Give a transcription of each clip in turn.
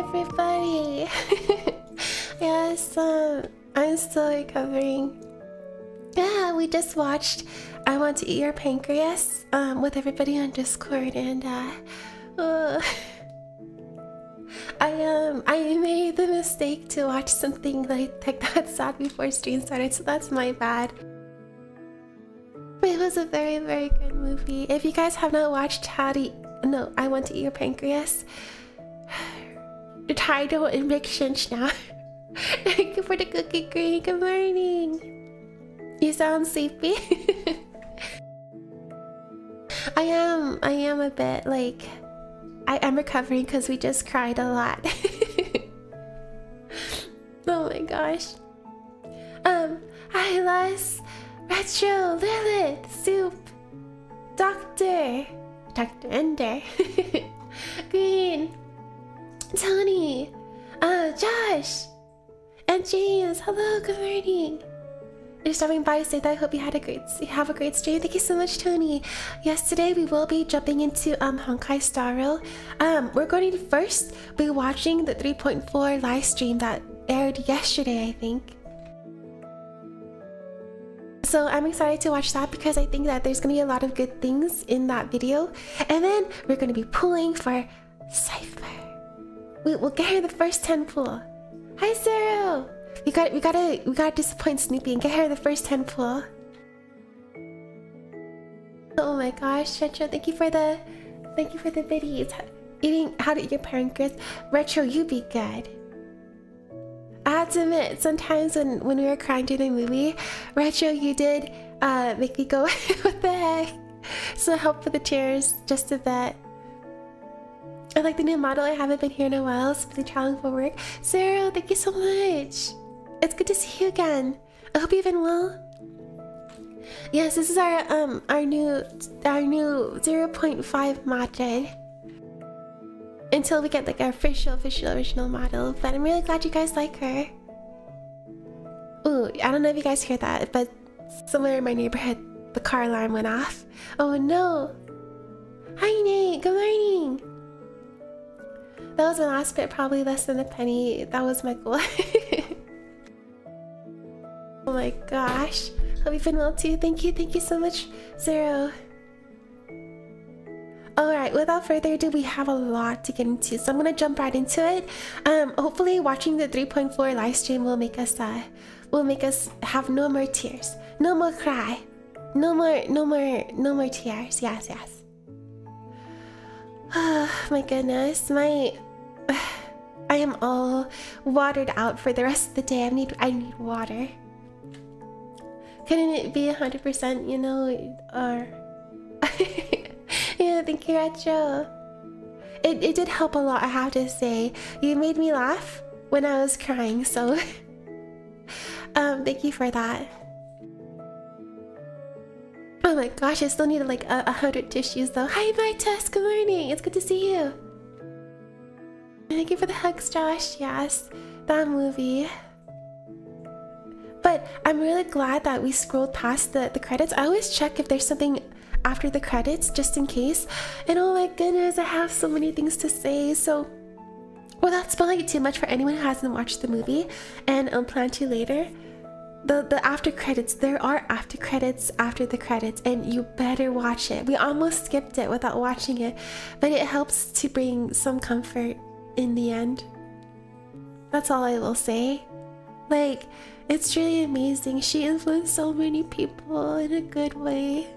everybody. Yes, I'm still recovering. Yeah, we just watched I Want to Eat Your Pancreas with everybody on Discord, and I made the mistake to watch something like that sad before stream started, so that's my bad. But it was a very, very good movie. If you guys have not watched I Want to Eat Your Pancreas, the title it makes sense now. Thank you for the cookie green. Good morning. You sound sleepy. I am a bit like I am recovering because we just cried a lot. Oh my gosh. Hi Les, Retro, Lilith, Soup, Doctor Ender, Green, Tony, Josh, and James. Hello, good morning. You're stopping by to say that I hope you have a great stream. Thank you so much, Tony. Yes, today we will be jumping into Honkai Star Rail. We're going to first be watching the 3.4 live stream that aired yesterday, I think. So I'm excited to watch that because I think that there's going to be a lot of good things in that video. And then we're going to be pulling for Saber. We'll get her the first 10 pull. Hi, Zero. We gotta disappoint Snoopy and get her the first 10 pull. Oh my gosh, Retro, thank you for the videos. How to eat your pancreas. Retro, you be good. I have to admit, sometimes when we were crying during the movie, Retro, you did make me go, what the heck? So help with the tears just a bit. I like the new model. I haven't been here in a while, so I've been traveling for work. Sarah, thank you so much. It's good to see you again. I hope you've been well. Yes, this is our new 0.5 modded. Until we get like our official model. But I'm really glad you guys like her. Ooh, I don't know if you guys heard that, but somewhere in my neighborhood the car alarm went off. Oh no. Hi Nate, good morning. That was my last bit, probably less than a penny. That was my goal. Oh my gosh. Hope you've been well too. Thank you so much, Zero. Alright, without further ado, we have a lot to get into, so I'm gonna jump right into it. Hopefully watching the 3.4 live stream will make us have no more tears. No more cry. No more tears. Yes. Oh my goodness, I am all watered out for the rest of the day. I need water. Couldn't it be 100%, you know, or... Yeah, thank you, Retro. It did help a lot, I have to say. You made me laugh when I was crying, so... thank you for that. Oh my gosh, I still need like 100 tissues though. Hi, my Tess, good morning. It's good to see you. Thank you for the hugs, Josh. Yes, that movie. But I'm really glad that we scrolled past the credits. I always check if there's something after the credits, just in case. And oh my goodness, I have so many things to say. So, without spoiling it too much for anyone who hasn't watched the movie and plan to later, the after credits, there are after credits after the credits, and you better watch it. We almost skipped it without watching it, but it helps to bring some comfort in the end. That's all I will say. Like, it's really amazing. She influenced so many people in a good way.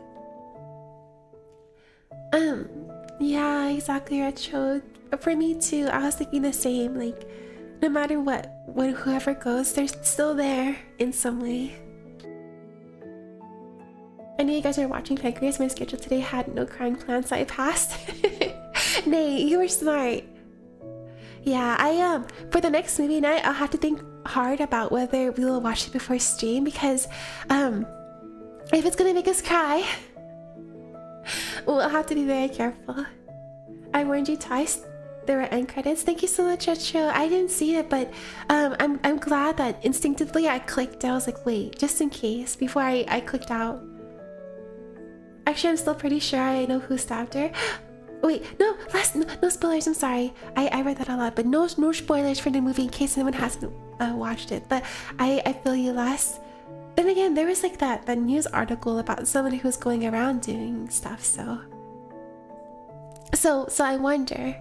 Yeah, exactly, Retro. For me too, I was thinking the same. Like, no matter whoever goes, they're still there in some way. I know you guys are watching Pancreas. My schedule today had no crying plans, so I passed. Nay, you were smart. Yeah, for the next movie night, I'll have to think hard about whether we will watch it before stream, because if it's gonna make us cry, we'll have to be very careful. I warned you twice. There were end credits. Thank you so much, Retro. I didn't see it, but I'm glad that instinctively I clicked. I was like, wait, just in case, before I clicked out. Actually, I'm still pretty sure I know who stabbed her. Wait, no, no spoilers. I'm sorry. I read that a lot, but no spoilers for the movie in case anyone hasn't watched it. But I feel you, Les. Then again, there was like that news article about someone who's going around doing stuff. So I wonder.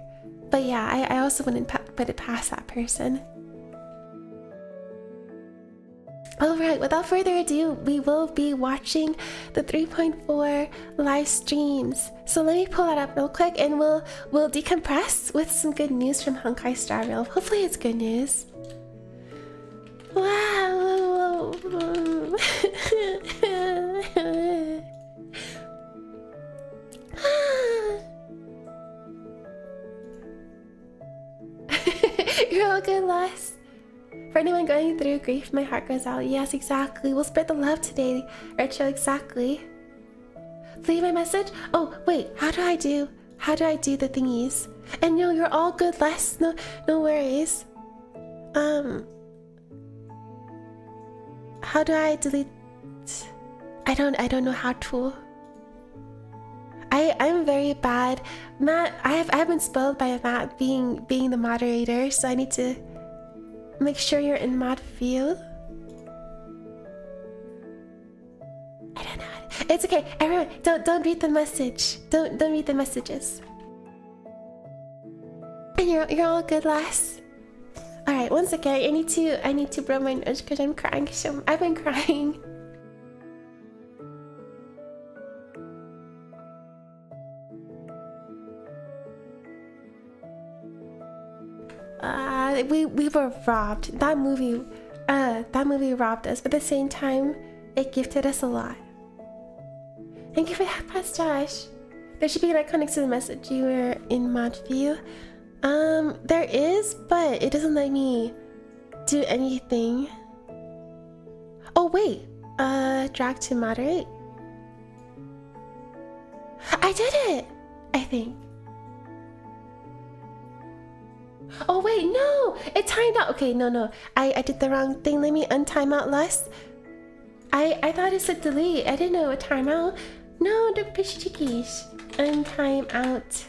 But yeah, I also wouldn't put it past that person. Alright, without further ado, we will be watching the 3.4 live streams. So let me pull that up real quick and we'll decompress with some good news from Honkai Star Rail. Hopefully it's good news. Wow. You're all good, Les. For anyone going through grief, my heart goes out. Yes, exactly. We'll spread the love today, Retro. Exactly. Leave my message. Oh wait, how do I do the thingies? And no, you're all good, Les. No worries. How do I delete? I don't know how to. I'm very bad. Matt, I've been spoiled by Matt being the moderator, so I need to make sure you're in mod view. I don't know. It's okay. Everyone, don't read the message. Don't read the messages. And you're all good, Les. All right. Once again, I need to blow my nose because I'm crying. So I've been crying. We were robbed. That movie robbed us, but at the same time, it gifted us a lot. Thank you for that, Past Josh. There should be an iconic to the message. You were in mod view. There is, but it doesn't let me do anything. Oh wait, drag to moderate. I did it, I think. Oh wait, no! It timed out. Okay, no. I did the wrong thing. Let me untime out less. I thought it said delete. I didn't know a timeout. No, the pichichikis. Untime out.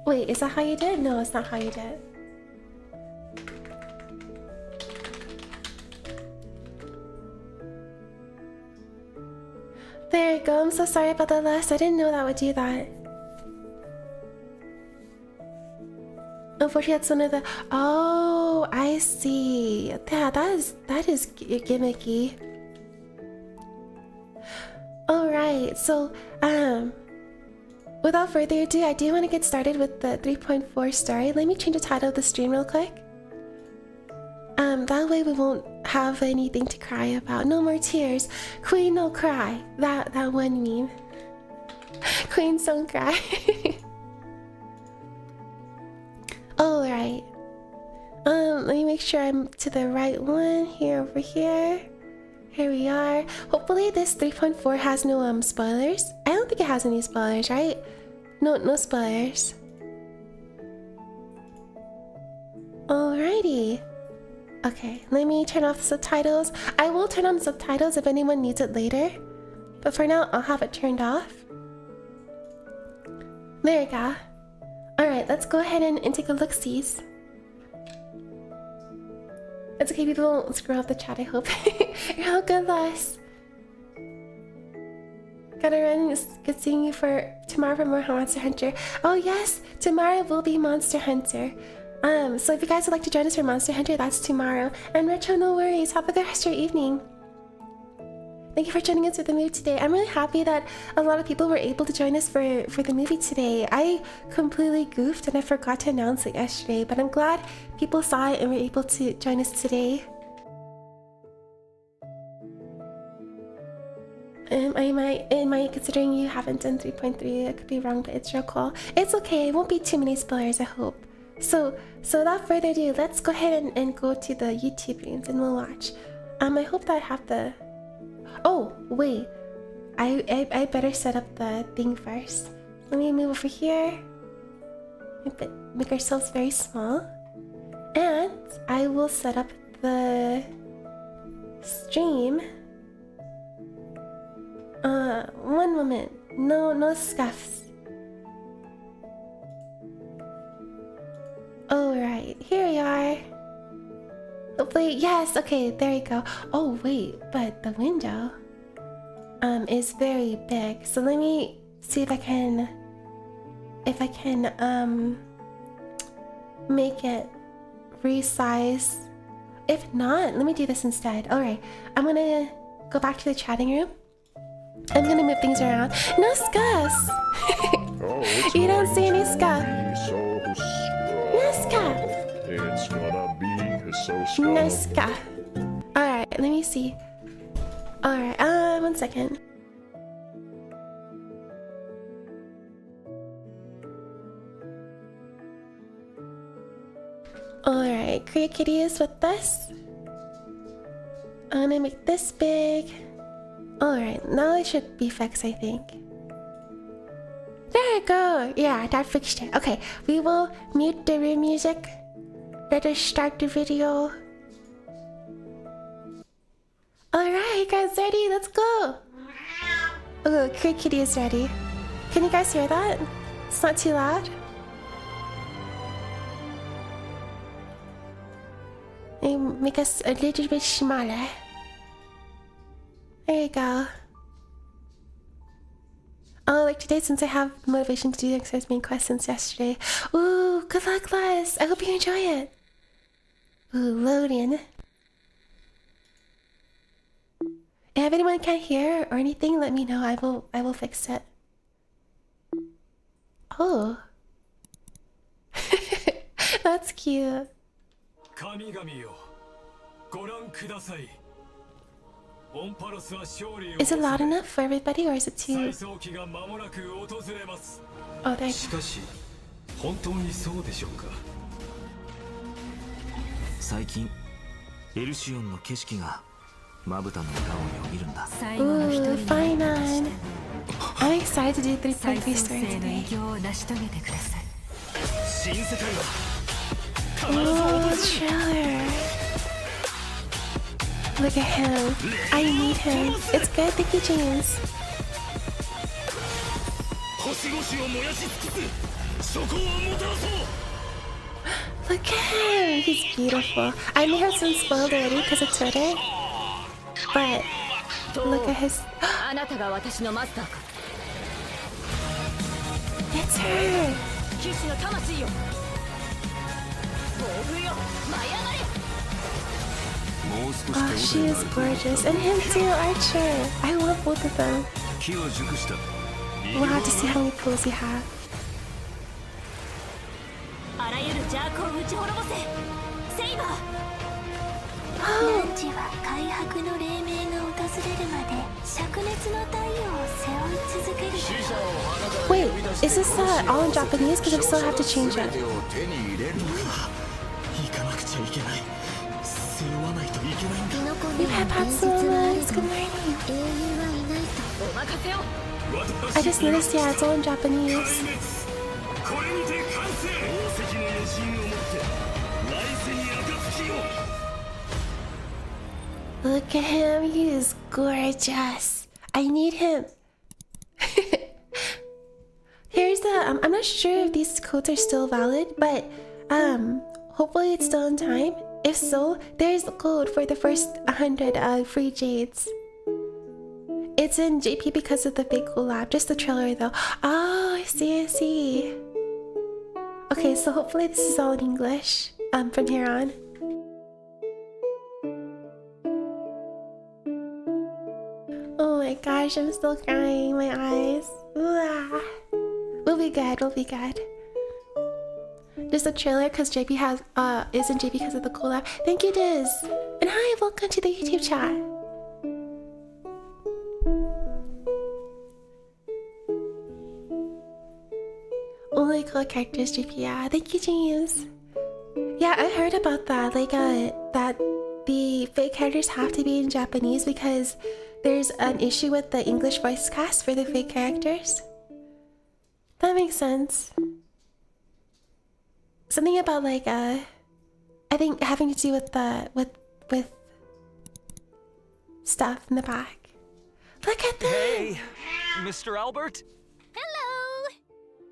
Wait, is that how you did? No, it's not how you did. There you go. I'm so sorry about that last. I didn't know that would do that. Unfortunately, that's one of the. Oh, I see. Yeah, that is gimmicky. All right, so without further ado, I do want to get started with the 3.4 story. Let me change the title of the stream real quick. That way we won't have anything to cry about. No more tears. Queen, no cry. That one meme. Queens don't cry. Alright. Let me make sure I'm to the right one. Here, over here. Here we are. Hopefully this 3.4 has no spoilers. I don't think it has any spoilers, right? No spoilers. Alrighty. Okay, let me turn off the subtitles. I will turn on the subtitles if anyone needs it later. But for now, I'll have it turned off. There we go. Alright, let's go ahead and take a look-sees. It's okay, people won't screw up the chat, I hope. You're all good, Les. Gotta run. It's good seeing you for tomorrow for more Monster Hunter. Oh yes, tomorrow will be Monster Hunter. So if you guys would like to join us for Monster Hunter, that's tomorrow. And Retro, no worries. Have a good rest of your evening. Thank you for joining us for the movie today. I'm really happy that a lot of people were able to join us for the movie today. I completely goofed and I forgot to announce it yesterday, but I'm glad people saw it and were able to join us today. Am I considering you haven't done 3.3? I could be wrong, but it's real cool. It's okay. It won't be too many spoilers, I hope. So without further ado, let's go ahead and go to the YouTube rooms and we'll watch. I hope that I have the. Oh wait, I better set up the thing first. Let me move over here. Make ourselves very small, and I will set up the stream. One moment. No scuffs. Alright, here we are. Hopefully, yes, okay, there you go. Oh wait, but the window is very big. So let me see if I can make it resize. If not, let me do this instead. Alright, I'm gonna go back to the chatting room. I'm gonna move things around. No scuffs! You don't see any scuff. No scuff. It's gonna be so scuff. No scuff. Alright, let me see. Alright, 1 second. Alright, create kitties with this. I'm gonna make this big. Alright, now it should be fixed, I think. There you go! Yeah, that fixed it. Okay, we will mute the room music. Let us start the video. Alright, you guys ready? Let's go! Oh, create kitty is ready. Can you guys hear that? It's not too loud. Make us a little bit smaller. There you go. Oh, like today, since I have motivation to do the exercise main quest since yesterday. Ooh, good luck, Les. I hope you enjoy it. Ooh, loading. If anyone can't hear or anything, let me know. I will fix it. Oh. That's cute. Is it loud enough for everybody or is it too... Oh, there you go. 最近エルシオンの景色がまぶたの裏をよぎるんだ。 Ooh, Phainon. I'm excited to do 3.3 story today. Oh, trailer. Look at him. I need him. It's good, thank you, James. Look at him. He's beautiful. I may have some spoiled already because of Twitter. But look at his... It's her. Oh, she is gorgeous. And him too, Archer. I love both of them. We'll have to see how many pulls you have. Oh. Wait, is this all in Japanese? Because I still have to change it. You have Patsumas. Good morning. I just noticed, yeah, it's all in Japanese. Look at him, he is gorgeous. I need him. Here's the, I'm not sure if these codes are still valid, but hopefully it's still in time. If so, there's the code for the first 100 free jades. It's in JP because of the big collab, just the trailer though. Oh, I see. Okay, so hopefully this is all in English from here on. Oh my gosh, I'm still crying, my eyes. We'll be good, we'll be good. Just the trailer because JP has is in JP because of the collab. Thank you, Diz. And hi, welcome to the YouTube chat. Only cool characters, JP. Yeah, thank you, James. Yeah, I heard about that. Like that the fake characters have to be in Japanese because there's an issue with the English voice cast for the fake characters. That makes sense. Something about like I think having to do with the with stuff in the back. Look at them. Hey, Mr. Albert? Hello!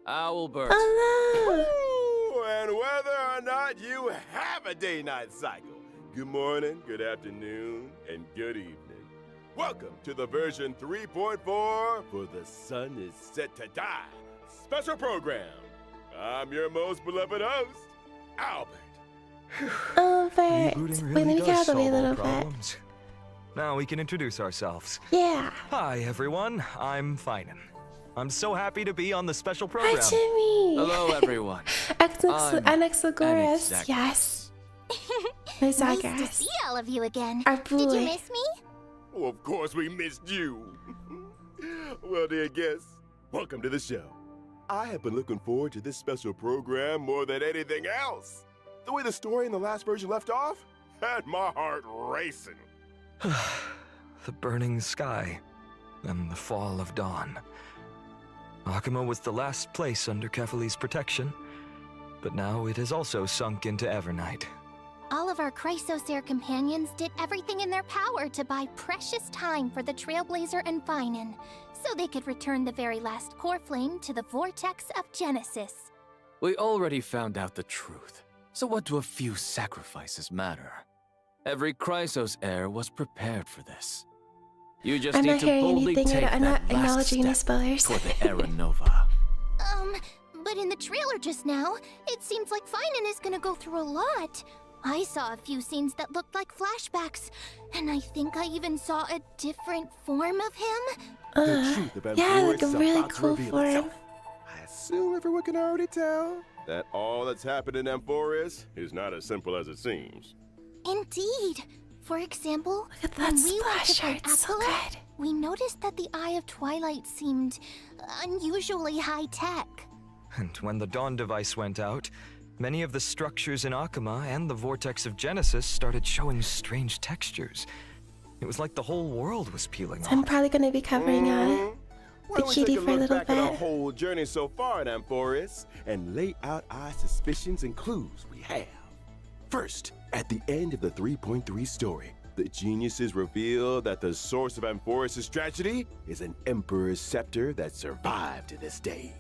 Owlbert. Hello. Ooh, and whether or not you have a day-night cycle, good morning, good afternoon, and good evening. Welcome to the version 3.4 for The Sun is Set to Die special program. I'm your most beloved host, Albert. Albert. Rebooting Wait, really let me does get out of the way a solve all little bit. problems. Now we can introduce ourselves. Yeah. Hi, everyone. I'm Phainon. I'm so happy to be on the special Hi, program. Jimmy. Hello, everyone. Anaxagoras. Anaxagoras. Yes. My Nice to Zagras. see all of you again. Our Did you boy. miss me? Oh, of course we missed you. Well, dear guests, welcome to the show. I have been looking forward to this special program more than anything else. The way the story in the last version left off had my heart racing. The burning sky and the fall of dawn. Akuma was the last place under Kefali's protection, but now it has also sunk into Evernight. All of our Chrysosaur companions did everything in their power to buy precious time for the Trailblazer and Phainon, so they could return the very last core flame to the vortex of Genesis. We already found out the truth, so what do a few sacrifices matter? Every Chrysos heir was prepared for this. You just I'm need not to hearing boldly anything. take I'm not that last acknowledging any step spoilers. toward the Era Nova. But in the trailer just now, it seems like Phainon is gonna go through a lot. I saw a few scenes that looked like flashbacks, and I think I even saw a different form of him. The truth about yeah, Boris like a is really about to cool reveal form. itself. I assume everyone can already tell that all that's happened in Amphoris is not as simple as it seems. Indeed. For example, Look at that when we went to splash fight art, so Aquila, good. we noticed that the Eye of Twilight seemed unusually high-tech. And when the Dawn device went out, many of the structures in Akuma and the vortex of Genesis started showing strange textures. It was like the whole world was peeling So I'm off. probably going to be covering Why don't we cutie take a for a look little back at our bit. whole journey so far in Amphoris and lay out our suspicions and clues we have. First, at the end of the 3.3 story, the geniuses reveal that the source of Amphoris' tragedy is an Emperor's scepter that survived to this day.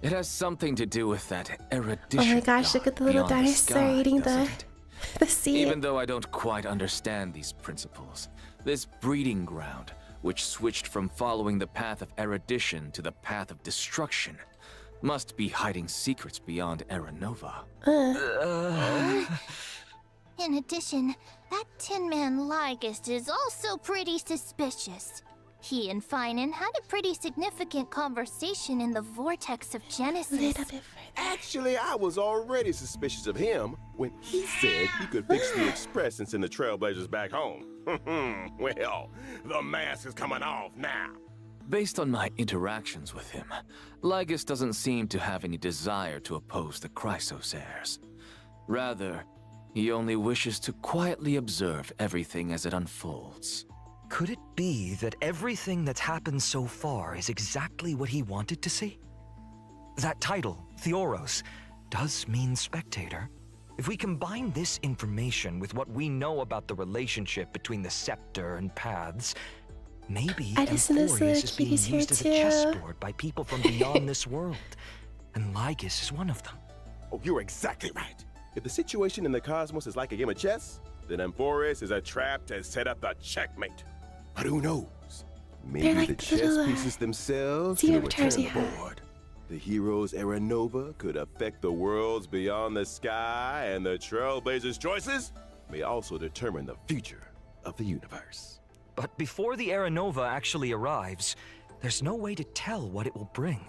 It has something to do with that erudition. Oh my gosh, look at the little beyond dinosaur sky, eating doesn't the it? the seed. Even though I don't quite understand these principles, this breeding ground, which switched from following the path of erudition to the path of destruction, must be hiding secrets beyond Era Nova. In addition, that Tin Man Lygist is also pretty suspicious. He and Phainon had a pretty significant conversation in the vortex of Genesis. Little bit further. Actually, I was already suspicious of him when he said he could fix the Express and send the Trailblazers back home. Well, the mask is coming off now. Based on my interactions with him, Lygus doesn't seem to have any desire to oppose the Chrysos heirs. Rather, he only wishes to quietly observe everything as it unfolds. Could it be that everything that's happened so far is exactly what he wanted to see? That title, Theoros, does mean spectator. If we combine this information with what we know about the relationship between the scepter and paths, maybe Edison is Amphoris is being cuties here used as a too. chessboard by people from beyond this world, and Lygus is one of them. Oh, you're exactly right. If the situation in the cosmos is like a game of chess, then Amphoris is a trap to set up the checkmate. But who knows? Maybe like the chess little, pieces themselves sea can avatars return the you have. board. The hero's Era Nova could affect the worlds beyond the sky, and the Trailblazers' choices may also determine the future of the universe. But before the Era Nova actually arrives, there's no way to tell what it will bring.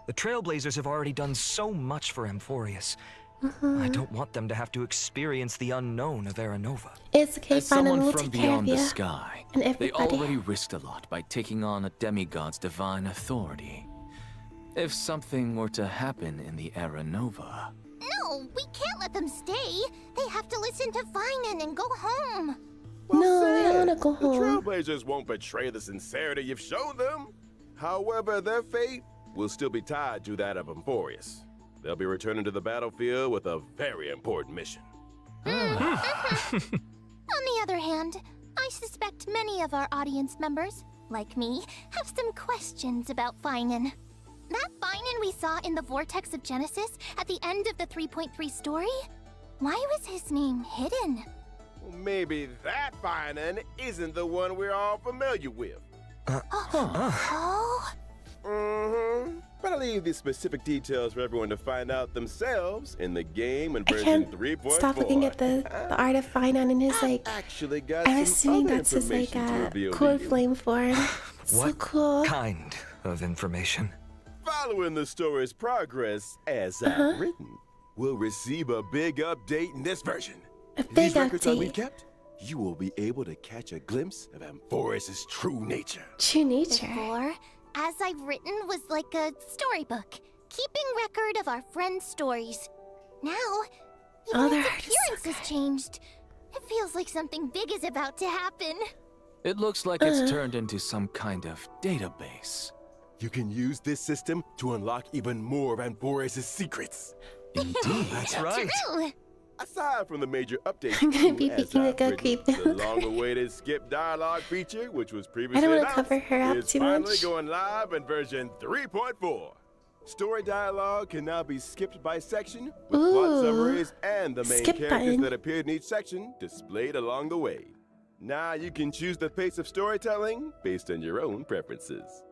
The Trailblazers have already done so much for Amphoris. I don't want them to have to experience the unknown of Era Nova. It's okay, As Phainon, someone we'll from take care of beyond the you. sky, And they everybody. already risked a lot by taking on a demigod's divine authority. If something were to happen in the Era Nova... No, we can't let them stay. They have to listen to Phainon and go home. No, I said. don't want to go The home. Trailblazers won't betray the sincerity you've shown them. However, their fate will still be tied to that of Amphoris. They'll be returning to the battlefield with a very important mission. On the other hand, I suspect many of our audience members, like me, have some questions about Phainon. That Phainon we saw in the Vortex of Genesis at the end of the 3.3 story? Why was his name hidden? Well, maybe that Phainon isn't the one we're all familiar with. Oh? Mm-hmm. But I'll leave the specific details for everyone to find out themselves in the game in I version can't 3.4. stop looking at the art of Phainon and his like. Actually got I'm some assuming other that's his like information to reveal cool to you. flame form. So What cool. kind of information? Following the story's progress, as I've written, we'll receive a big update in this version. A These big records that we've update. kept, you will be able to catch a glimpse of Amphoris's true nature. True nature. Before, as I've written, was like a storybook, keeping record of our friends' stories. Now, Oh, even their its art is so appearance has changed. It feels like something big is about to happen. It looks like it's turned into some kind of database. You can use this system to unlock even more of Amphoris's secrets. Indeed. That's right. True. Aside from the major updates, I'm gonna be too, as picking a I've good written, creep. the long-awaited skip dialogue feature, which was previously wanna announced, cover her up is too finally much. going live in version 3.4. Story dialogue can now be skipped by section, with plot Ooh. summaries and the main Skip characters button. that appeared in each section displayed along the way. Now you can choose the pace of storytelling based on your own preferences.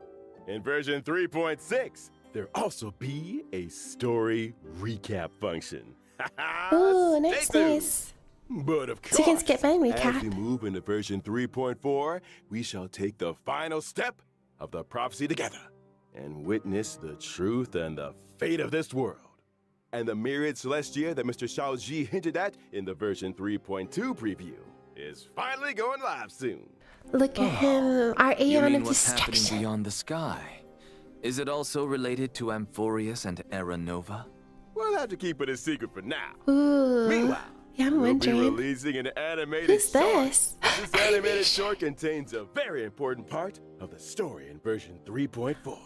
In version 3.6, there'll also be a story recap function. Ooh, Stay nice, tuned. nice. But of course, So you can skip my as recap. we move into version 3.4, we shall take the final step of the prophecy together and witness the truth and the fate of this world. And the myriad celestia that Mr. Shaoji hinted at in the version 3.2 preview is finally going live soon. Look at him, our You Aeon mean of what's happening destruction. beyond the sky? Is it also related to Amphorius and Era Nova? We'll have to keep it a secret for now. Ooh. Meanwhile, Yeah, I'm we'll be wondering. releasing an animated Who's short. this? This animated short contains a very important part of the story in version 3.4.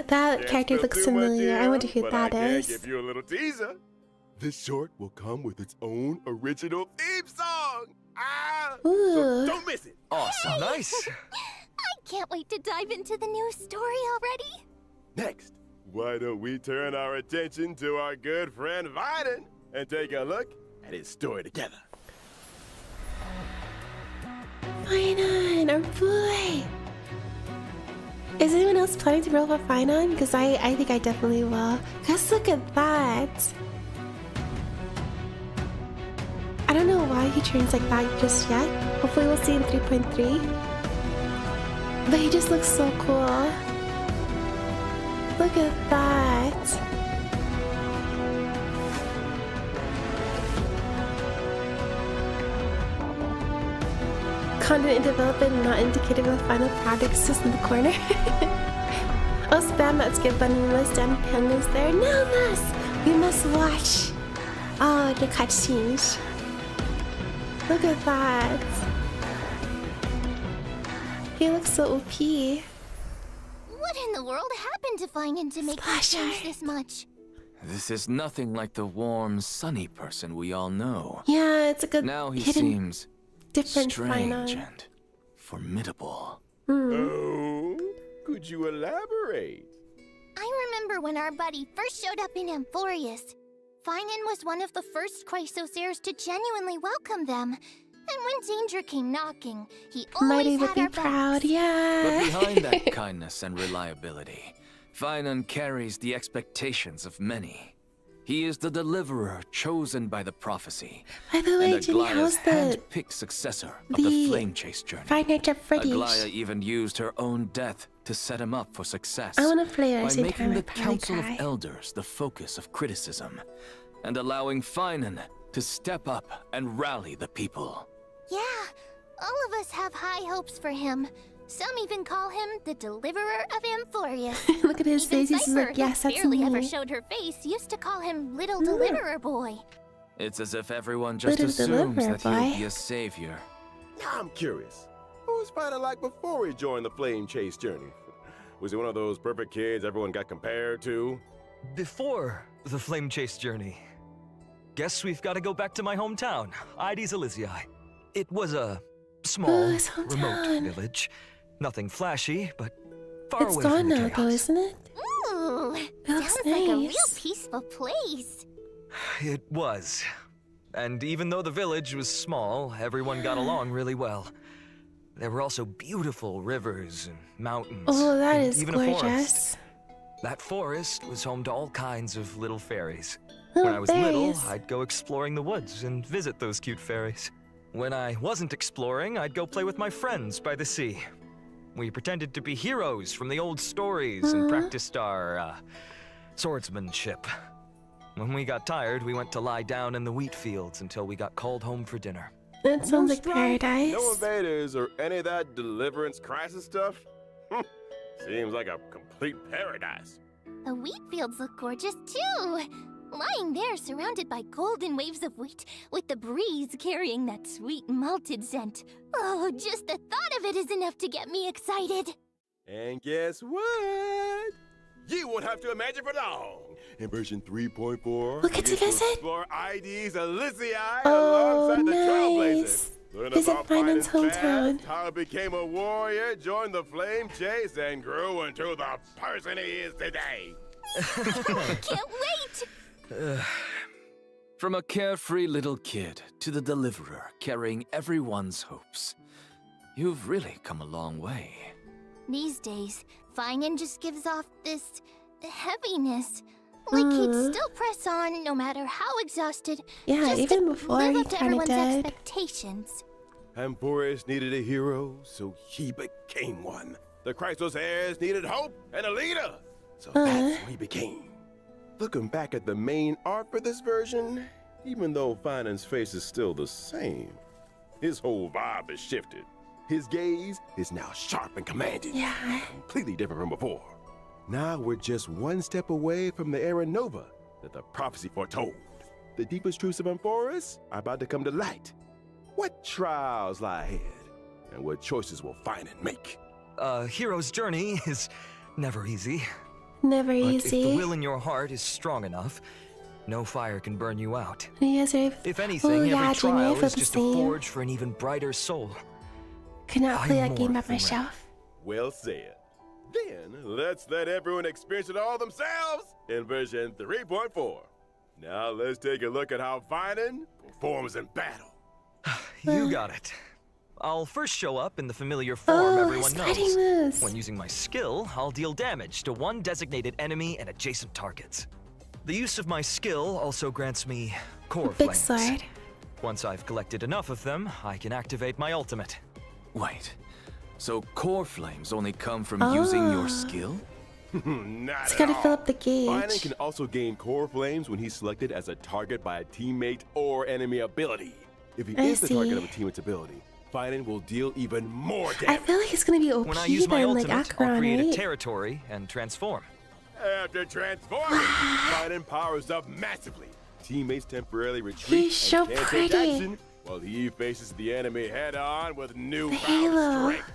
That Can't character spill looks too much familiar. I here, wonder who but that I can is. give you a little teaser. This short will come with its own original theme song. So Ooh. don't miss it. Awesome. Nice. I can't wait to dive into the new story already. Next, why don't we turn our attention to our good friend Phainon and take a look at his story together. Phainon, our boy. Is anyone else planning to roll for Phainon? Because I think I definitely will. Guys, look at that. I don't know why he turns like that just yet. Hopefully we'll see in 3.3. But he just looks so cool. Look at that. Content in development not indicated with final product just in the corner. I'll spam that skip button unless Dan Peng is there. No, Miss! We must watch. Oh, the cutscenes. Look at that. He looks so OP. What in the world happened to Phainon to make him Splash change art. this much? This is nothing like the warm, sunny person we all know. Yeah, it's a good Now he hidden seems different strange Phainon. and formidable. Oh, could you elaborate? I remember when our buddy first showed up in Amphorius. Phainon was one of the first Chrysosairs to genuinely welcome them. And when danger came knocking, he Mighty always would had be our proud, backs. But yeah. behind that kindness and reliability, Phainon carries the expectations of many. He is the deliverer chosen by the prophecy, By the way, and Jenny, Aglaya's how's the hand-picked successor of the the Flame Chase journey. Five Nights at Freddy's? Aglaya even used her own death to set him up for success. I want to play it at by the same making time. the I'd probably Council cry. of Elders the focus of criticism, and allowing Phainon to step up and rally the people. Yeah, all of us have high hopes for him. Some even call him the deliverer of Amphorius. Look at his Even face. He's Saber, like, yes, who that's barely ever me. showed her face, used to call him Little Deliverer Boy. It's as if everyone just Little assumes deliverer that he'll boy. be a savior. Now I'm curious. What was Phainon like before he joined the Flame Chase journey? Was he one of those perfect kids everyone got compared to? Before the Flame Chase journey, guess we've got to go back to my hometown, Ides Elysiae. It was a small, his remote hometown. village, Nothing flashy, but far It's away gone from the now, chaos. though, isn't it? Ooh, looks sounds like a real nice. peaceful place. It was. And even though the village was small, everyone got along really well. There were also beautiful rivers and mountains. Oh, that and is even a forest. gorgeous. That forest was home to all kinds of little fairies. Little When I was little, fairies. I'd go exploring the woods and visit those cute fairies. When I wasn't exploring, I'd go play with my friends by the sea. We pretended to be heroes from the old stories and practiced our swordsmanship. When we got tired, we went to lie down in the wheat fields until we got called home for dinner. That sounds like strife, paradise. No invaders or any of that deliverance crisis stuff? Seems like a complete paradise. The wheat fields look gorgeous too. Lying there surrounded by golden waves of wheat, with the breeze carrying that sweet malted scent. Oh, just the thought of it is enough to get me excited. And guess what? You won't have to imagine for long. In version 3.4, Look, it's you a get to visit. explore ID's Elysium Oh, alongside the Trailblazers. nice. Learn Visit about Phainon's Phainon's hometown. past, how he became a warrior, joined the flame chase, and grew into the person he is today. Can't wait! From a carefree little kid to the deliverer carrying everyone's hopes. You've really come a long way. These days, Phainon just gives off this heaviness. Like he'd still press on no matter how exhausted. Yeah, just even to before live he up to kinda everyone's did. expectations. Amphoris needed a hero, so he became one. The Chrysos heirs needed hope and a leader, so that's what he became. Looking back at the main art for this version, even though Phainon's face is still the same, his whole vibe has shifted. His gaze is now sharp and commanding. Yeah. Completely different from before. Now we're just one step away from the era Nova that the prophecy foretold. The deepest truths of Amphoris are about to come to light. What trials lie ahead, and what choices will Phainon make? A hero's journey is never easy. Never But easy. if the will in your heart is strong enough, no fire can burn you out. You guys are. If anything, Oh, yeah, every trial Geneva is the just a same. forge for an even brighter soul. Could not play I'm that game more by than myself. Well said. Then let's let everyone experience it all themselves in version 3.4. Now let's take a look at how Phainon performs in battle. You got it. I'll first show up in the familiar form Oh, everyone his fighting knows. moves. When using my skill, I'll deal damage to one designated enemy and adjacent targets. The use of my skill also grants me core Big flames. sword. Once I've collected enough of them, I can activate my ultimate. Wait, so core flames only come from using your skill? Not It's at gotta all. fill up the Phainon gauge. can also gain core flames when he's selected as a target by a teammate or enemy ability. If he I is the target see. of a teammate's ability, Phainon will deal even more I damage. feel like he's gonna be OP When I use my then, like ultimate, Acheron, I'll create a right? territory and transform. After transforming, Phainon powers up massively. Teammates temporarily retreat He's so and can't take pretty. action, while he faces the enemy head-on with The newfound halo. strength.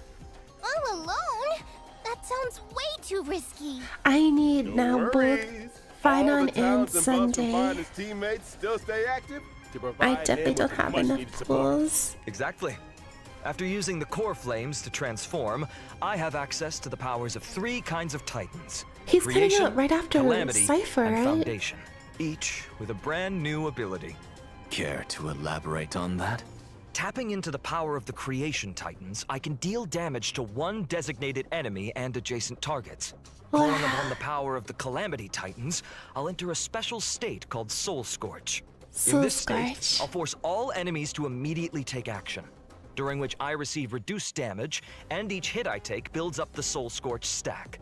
All alone? That sounds way too risky. I need No now both worries. Phainon All the and talents and buffs from Sunday. Phaimon's teammates still stay active to I provide definitely him don't with have much enough needed support. tools. Exactly. After using the core flames to transform, I have access to the powers of 3 kinds of titans. He's coming Creation, out right after Calamity, Cypher, and right? Foundation, each with a brand new ability. Care to elaborate on that? Tapping into the power of the Creation Titans, I can deal damage to one designated enemy and adjacent targets. Calling upon the power of the Calamity Titans, I'll enter a special state called Soul Scorch. Soul In this state, Scorch. I'll force all enemies to immediately take action, during which I receive reduced damage, and each hit I take builds up the Soul Scorch stack.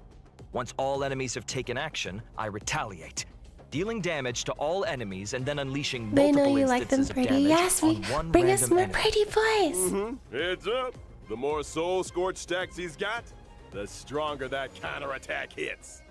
Once all enemies have taken action, I retaliate, dealing damage to all enemies and then unleashing They multiple know you like them instances of pretty. damage Yes, we on one bring us random more enemy. pretty boys. Heads up. The more Soul Scorch stacks he's got, the stronger that counterattack hits.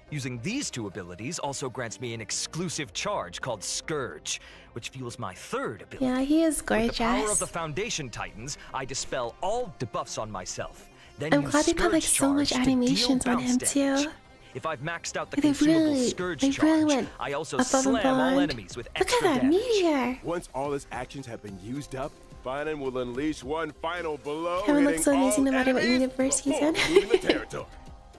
Using these 2 abilities also grants me an exclusive charge called Scourge, which fuels my 3rd ability. Yeah, he is With the power of gorgeous. the Foundation Titans, I dispel all debuffs on myself. Then I'm use glad they put like Scourge so much charge to deal animations on bounce him damage. too. If I've maxed out the They consumable really- Scourge they charge, really went I also above and slam all beyond. enemies with Look extra at that damage. meteor. Once all his actions have been used up, Phainon will unleash one final blow. Kevin looks so hitting amazing no all matter what enemies universe he's before in. leaving the territory.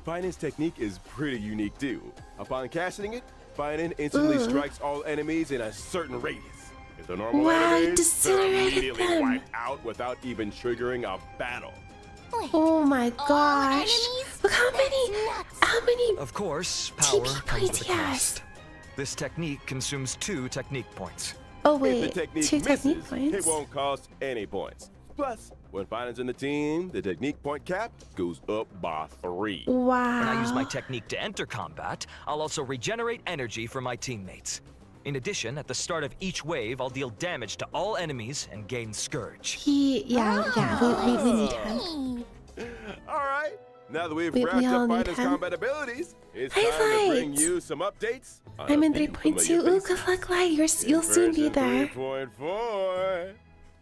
Phainon's technique is pretty unique too. Upon casting it, Phainon instantly strikes all enemies in a certain radius. If the normal Wow, enemies, they're disintegrated immediately them. wiped out without even triggering a battle. Wait, Oh my gosh. enemies? Look how That's many, nuts. how many Of course, power TP comes points with he a has. cost. This technique consumes 2 technique points. Oh If wait, the technique 2 misses, technique points. it won't cost any points. Plus, when Phainon's in the team, the technique point cap goes up by 3. Wow. When I use my technique to enter combat, I'll also regenerate energy for my teammates. In addition, at the start of each wave, I'll deal damage to all enemies and gain Scourge. We need him. All right. Now that we've We wrapped all up need Phainon's him. combat abilities, it's time to bring Highlights. you some updates. on I'm a in few 3.2. familiar Ooh, faces. good luck, Light. You'll soon be there. 3.4.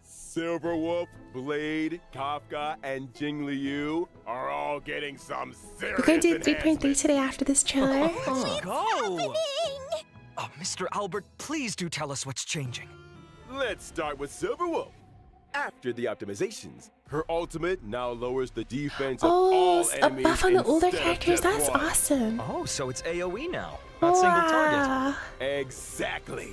Silverwolf, Blade, Kafka, and Jingliu are all getting some serious We're gonna do 3.3 enhancements. today after this trailer. Let's go! Ding! Oh, Mr. Albert, please do tell us what's changing. Let's start with Silverwolf. After the optimizations, her ultimate now lowers the defense of all Oh, a enemies buff on the older instead of characters. just That's one. awesome. Oh, so it's AoE now, not single target. Wow. Exactly.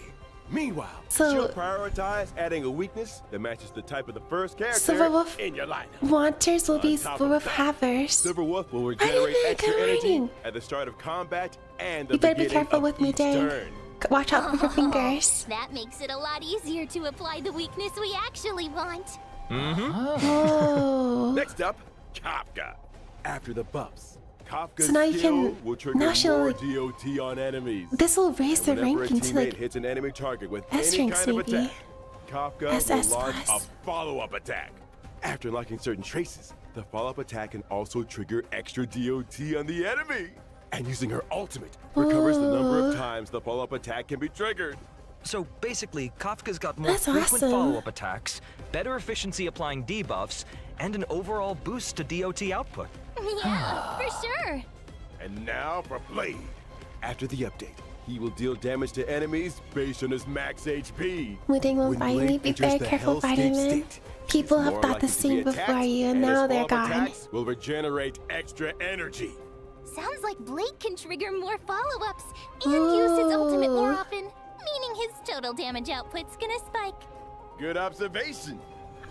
Meanwhile, So- she'll prioritize adding a weakness that matches the type of the first character Silverwolf in your lineup. Wanters will be On top full of of that, havers. Silverwolf will regenerate know, extra good energy morning. at the start of combat and the You better be beginning careful of with me, each Dane. turn. Watch out for your fingers. That makes it a lot easier to apply the weakness we actually want. Oh. Next up, Kafka. After the buffs, Kafka's So now you skill can- will trigger now she'll, more like- DOT on enemies. This will raise the And whenever ranking a to teammate like hits an enemy target with S any ranks, kind of maybe. attack, Kafka SS will launch plus. a follow-up attack. After unlocking certain traces, the follow-up attack can also trigger extra DOT on the enemy. And using her ultimate recovers the number Ooh. of times the follow-up attack can be triggered. So basically, Kafka's got more That's frequent awesome. follow-up attacks, better efficiency applying debuffs, and an overall boost to DOT output. Yeah, for sure. And now for Blade. After the update, he will deal damage to enemies based on his max HP. Mudding will When fight me. Blade Be enters very the careful Hell fighting State him. state, People he's have more thought the likely to same be before attacked, you, and his now they're follow-up gone. attacks will regenerate extra energy. Sounds like Blade can trigger more follow-ups and use his ultimate more Ooh. often, meaning his total damage output's gonna spike. Good observation.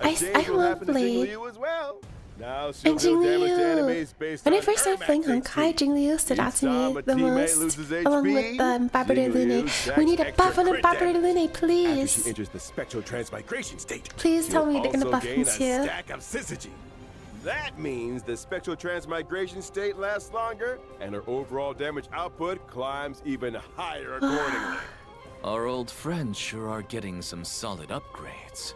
I A change love will happen to Blade. Jingliu as well. Now she'll And deal damage to Jingliu. enemies based When I on first her started playing max Honkai, HP. Jingliu stood out to Each me time a the teammate most, loses along with HP, Barbara de Lune. Jingliu We need a stacks buff on a extra Barbara crit de Lune, damage. After please. she enters the spectral transmigration state, Please tell she'll me they're gonna also buff gain me a too. stack of syzygy. That means the spectral transmigration state lasts longer, and her overall damage output climbs even higher accordingly. Our old friends sure are getting some solid upgrades.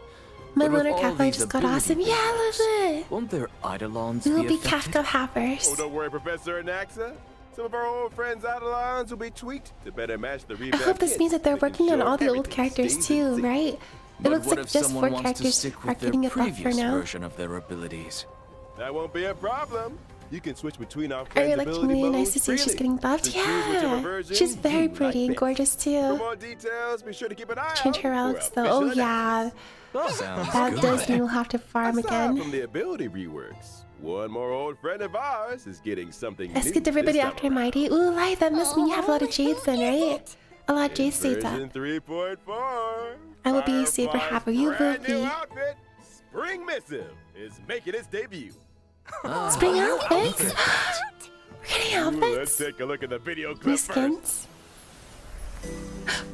My But with lunar all Kafka these just got ability awesome. Yeah, I powers, love it. Won't their Eidolons We will be be affected? Kafka havers. Oh, don't worry, Professor Anaxa. Some of our old friends Eidolons will be tweaked to better match the I revamped hope this kits, means that they're making working on sure all the old everything characters stays too, in sync. right? It But looks what like if just someone 4 wants to characters stick are with their getting a buff for previous now. version of their abilities? That won't be a problem. You can switch between our I friends' really like ability Jingliu. Nice modes to see she's freely. getting buffed. So choose whichever Yeah, version she's very you pretty like and best. gorgeous For too. more details, be sure to keep an eye Change out her for relics though. official Oh yeah, Sounds that good. does mean we'll have to farm Aside again. from the ability reworks, one more old friend of ours is getting something Let's new get everybody this time after around. Mighty. Ooh, Light, that must mean you have a lot of jades then, right? A lot of jade states up. Version 3.4. I will be a Saber Firefly's haver. You will brand new be. outfit, Spring Missive, is making its debut. Spring outfits? We're getting Ooh, let's outfits? take a look at the video New clip first. skins?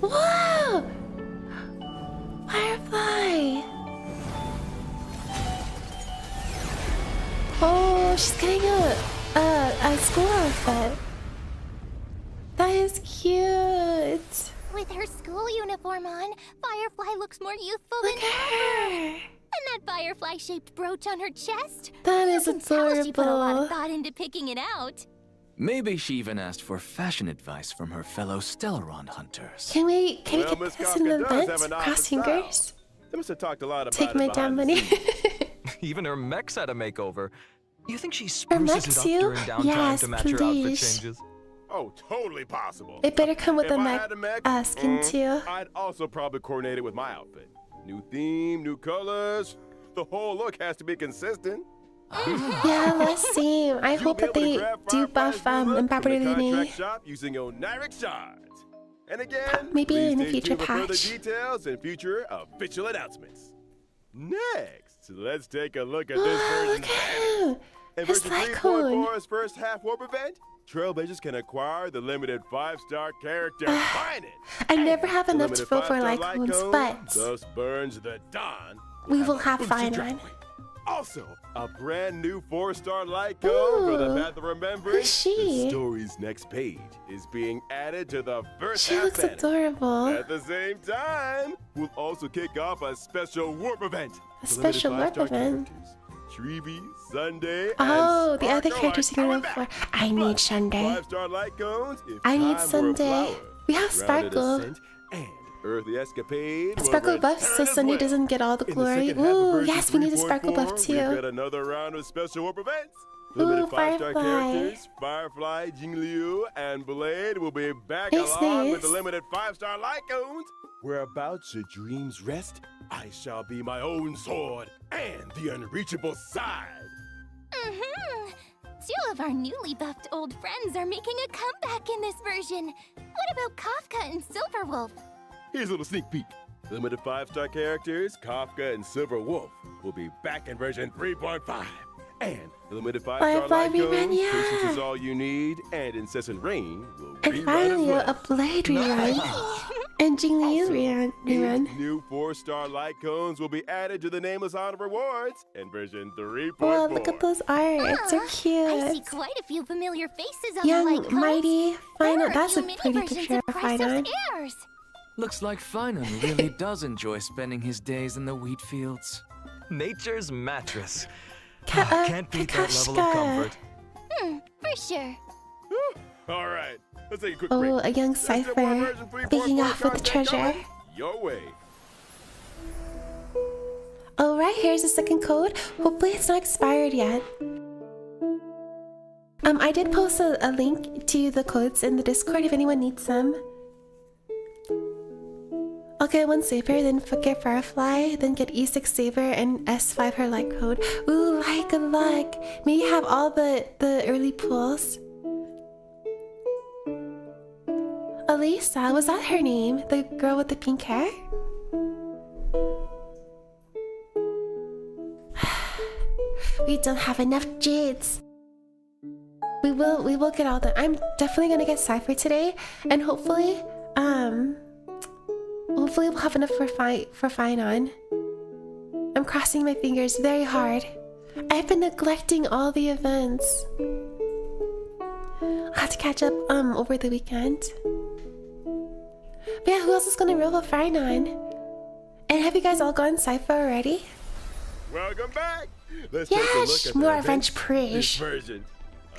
Whoa! Firefly! Oh, she's getting a school outfit. That is cute. With her school uniform on, Firefly looks more youthful Look than at ever. her. And that firefly-shaped brooch on her chest. That is You can tell she put a lot adorable. of thought into picking it out. Maybe she even asked for fashion advice from her fellow Stellaron hunters. Can we Well, get Miss this in Kafka an does event? have an Cross outfit style. fingers. They must have talked a lot about Take it my behind damn the money. scenes. Even her mech's had a makeover. You think she Her spruces mech's it up you? during downtime Yes, to match her outfit please. changes? Oh, totally possible. It better come with If a I mech had a mech, skin too. I'd also probably coordinate it with my outfit. New theme, new colors. The whole look has to be consistent. Yeah, let's see. I You'll hope be that able to they grab do Firefly's buff new look from the Lamborghini. contract shop using Oniric shards. And again, Maybe please in the stay future tuned for further patch. details and future official announcements. Next, let's take a look at this version's Look at him. In His version Lycone. 3.4's first half warp event, Trailblazers can acquire the limited 5-star character Phainon. I never have The enough to limited fill for 5-star Lycones, Lycone but thus burns the dawn. we will have boosted Phainon. drop rate. Also, a brand new 4-star Lycone for the Ooh, Path of Remembrance. who's she? The story's next page is being added to the first She half looks banner. adorable. At the same time, we'll also kick off a special warp event. A The limited special warp 5-star event? characters, Treeby, Sunday, Oh, and the other Sparkle characters are you coming know back. for. I need Plus, Sunday. 5-star Lycones if I need time were a Sunday. flower. We have Grounded Sparkle. Ascent and Earthly Escapade. will Sparkle buff return so as Sunday well. doesn't get all the In the glory. second half of Ooh, version yes, we need a Sparkle buff 3.4, We've got too. another round of special warp events. Ooh, Limited 5-star Firefly. characters, Firefly, Jingliu, and Blade will be back Nice, along with the nice. limited 5-star Lycones. Whereabouts your dreams rest, I shall be my own sword and the unreachable side. Mm-hmm. Two of our newly buffed old friends are making a comeback in this version. What about Kafka and Silverwolf? Here's a little sneak peek. Limited 5-star characters, Kafka and Silver Wolf, will be back in version 3.5. And the limited 5-star Firefly rerun, Lycone, yeah. Patience is all you need, and Incessant Rain will And rerun as finally, well. a Blade rerun. And Jingliu rerun. 8 new 4-star Lycones will be added to the Nameless Honor Rewards in version 3.4. Wow, look at those art. They're I see cute. quite a few familiar faces on Young, the Lycones. mighty, There Phainon. are That's a new mini pretty versions picture of Chrysos Phainon. Heirs. Looks like Phainon really does enjoy spending his days in the wheat fields. Nature's mattress. Ka- Can't beat that level of Kakashka. comfort. For sure. All right, let's take a quick Oh, break. a young Let's get more Cypher version 3.4 begging off with the content treasure. coming your way. Alright, here's the second code. Hopefully it's not expired yet. I did post a link to the codes in the Discord if anyone needs them. I'll get one Saber, then get Firefly, then get E6 Saber and S5 her light code. Ooh, like good luck. May you have all the early pulls. Elisa, was that her name? The girl with the pink hair? We don't have enough jades. We will get all the. I'm definitely gonna get Cypher today, and hopefully we'll have enough for Phainon. I'm crossing my fingers very hard. I've been neglecting all the events. I'll have to catch up over the weekend. But yeah, who else is gonna roll with Phainon? And have you guys all gone Cypher already? Welcome back. Let's take a Yes, look at more the events, events this preach. version.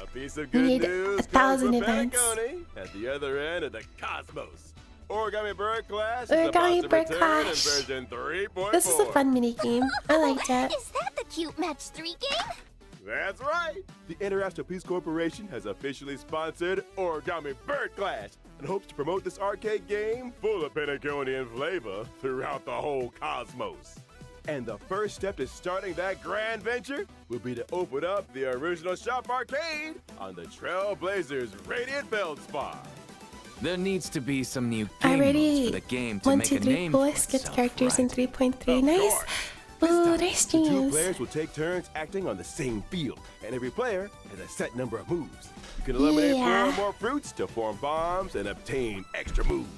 A piece of We good need news 1,000 comes from events. Panicone at the other end of the cosmos. Origami Bird Clash is Origami about to Bird return Clash. in version 3.4. This is a fun mini game. I liked it. Is that the cute match 3 game? That's right. The International Peace Corporation has officially sponsored Origami Bird Clash and hopes to promote this arcade game full of Paniconian flavor throughout the whole cosmos. And the first step to starting that grand venture will be to open up the original shop arcade on the Trailblazers Radiant Feldspar. There needs to be some new I game already modes for the game to 1, make 2, a 3 name for boys get itself, characters in right? 3.3. Of Nice. course. This Ooh, time, nice the two dreams. players will take turns acting on the same field, and every player has a set number of moves. You can eliminate 4 or more fruits to form bombs and obtain extra moves.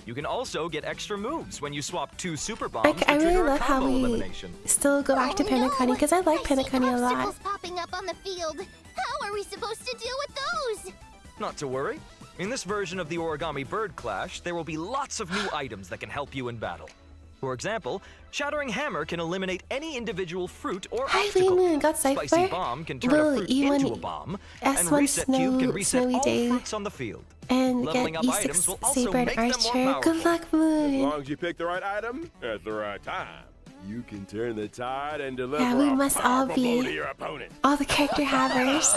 You can also get extra moves when you swap 2 super bombs I to really trigger a love how combo we elimination. still go back to Oh, Paniconi because I like see Paniconi a lot. obstacles popping up on the field. How are we supposed to deal with those? Not to worry. In this version of the Origami Bird Clash, there will be lots of new items that can help you in battle. For example, Shattering Hammer can eliminate any individual fruit or Hi, obstacle. Lulu, got Spicy Cypher. Bomb can turn Will a fruit you into want a bomb, S1 and Reset Cube can reset Snowy all Day fruits on the field. and Leveling get up items will E6 also Saber and make them more Archer. Good powerful. luck, As Moon. long as you pick the right item at the right time, you can turn the tide and deliver Yeah, we a must all powerful blow be- to your opponent. All the character havers.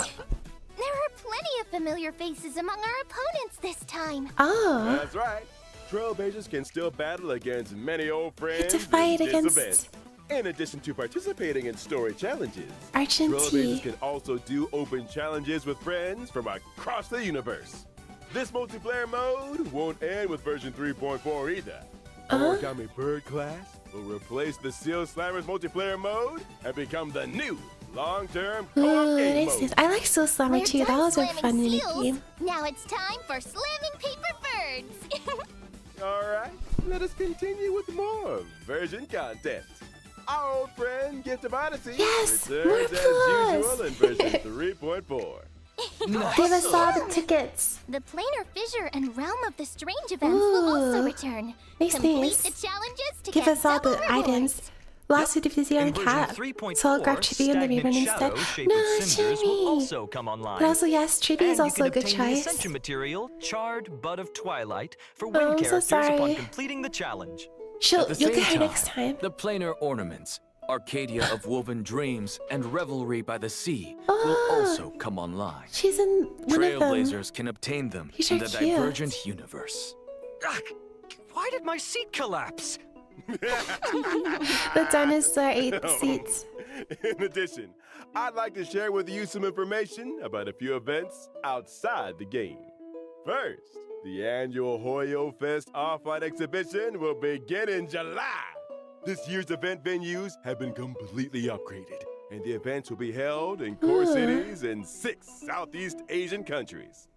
There are plenty of familiar faces among our opponents this time. Oh, That's right. Trailblazers can still battle against many old friends to fight in this against event. In addition to participating in story challenges, Argent Trailblazers T. can also do open challenges with friends from across the universe. This multiplayer mode won't end with version 3.4 either. Origami Bird class will replace the Seal Slammers multiplayer mode and become the new long-term co-op Ooh, game this mode. is. I like Soul Slammer We're too. That done was a slamming fun mini seals. game. Now it's time for slamming paper birds. All right, let us continue with more version content. Our old friend Gift of Odyssey Yes, more returns as plus. usual in version 3.4. Give us all the tickets. The Planar Fissure and Realm of the Strange events will also Ooh. return. Nice, Complete nice. the challenges to Give get us all the double rewards. items. Lawsuit of Vizzy on In version cap. 3.4, So I'll grab Chibi and the stagnant rerun instead. shadows shaped No, with cinders will Chibi. also come online. But also, yes, Chibi And is you also can a good obtain the choice. Ascension material, Charred Bud of Twilight, for Oh, win I'm so characters upon sorry. completing the challenge. You'll the get same her time, next time. The planar ornaments, Arcadia of Woven Dreams, and Revelry by the Sea Ah. will also come online. She's in one of them. Trailblazers can obtain them These in are the cute. Divergent universe. Ah, why did my seat collapse? The dinosaur ate the seats. In addition, I'd like to share with you some information about a few events outside the game. First, the annual Hoyo Fest Off-White exhibition will begin in July. This year's event venues have been completely upgraded, and the events will be held in core Ooh. cities in 6 Southeast Asian countries.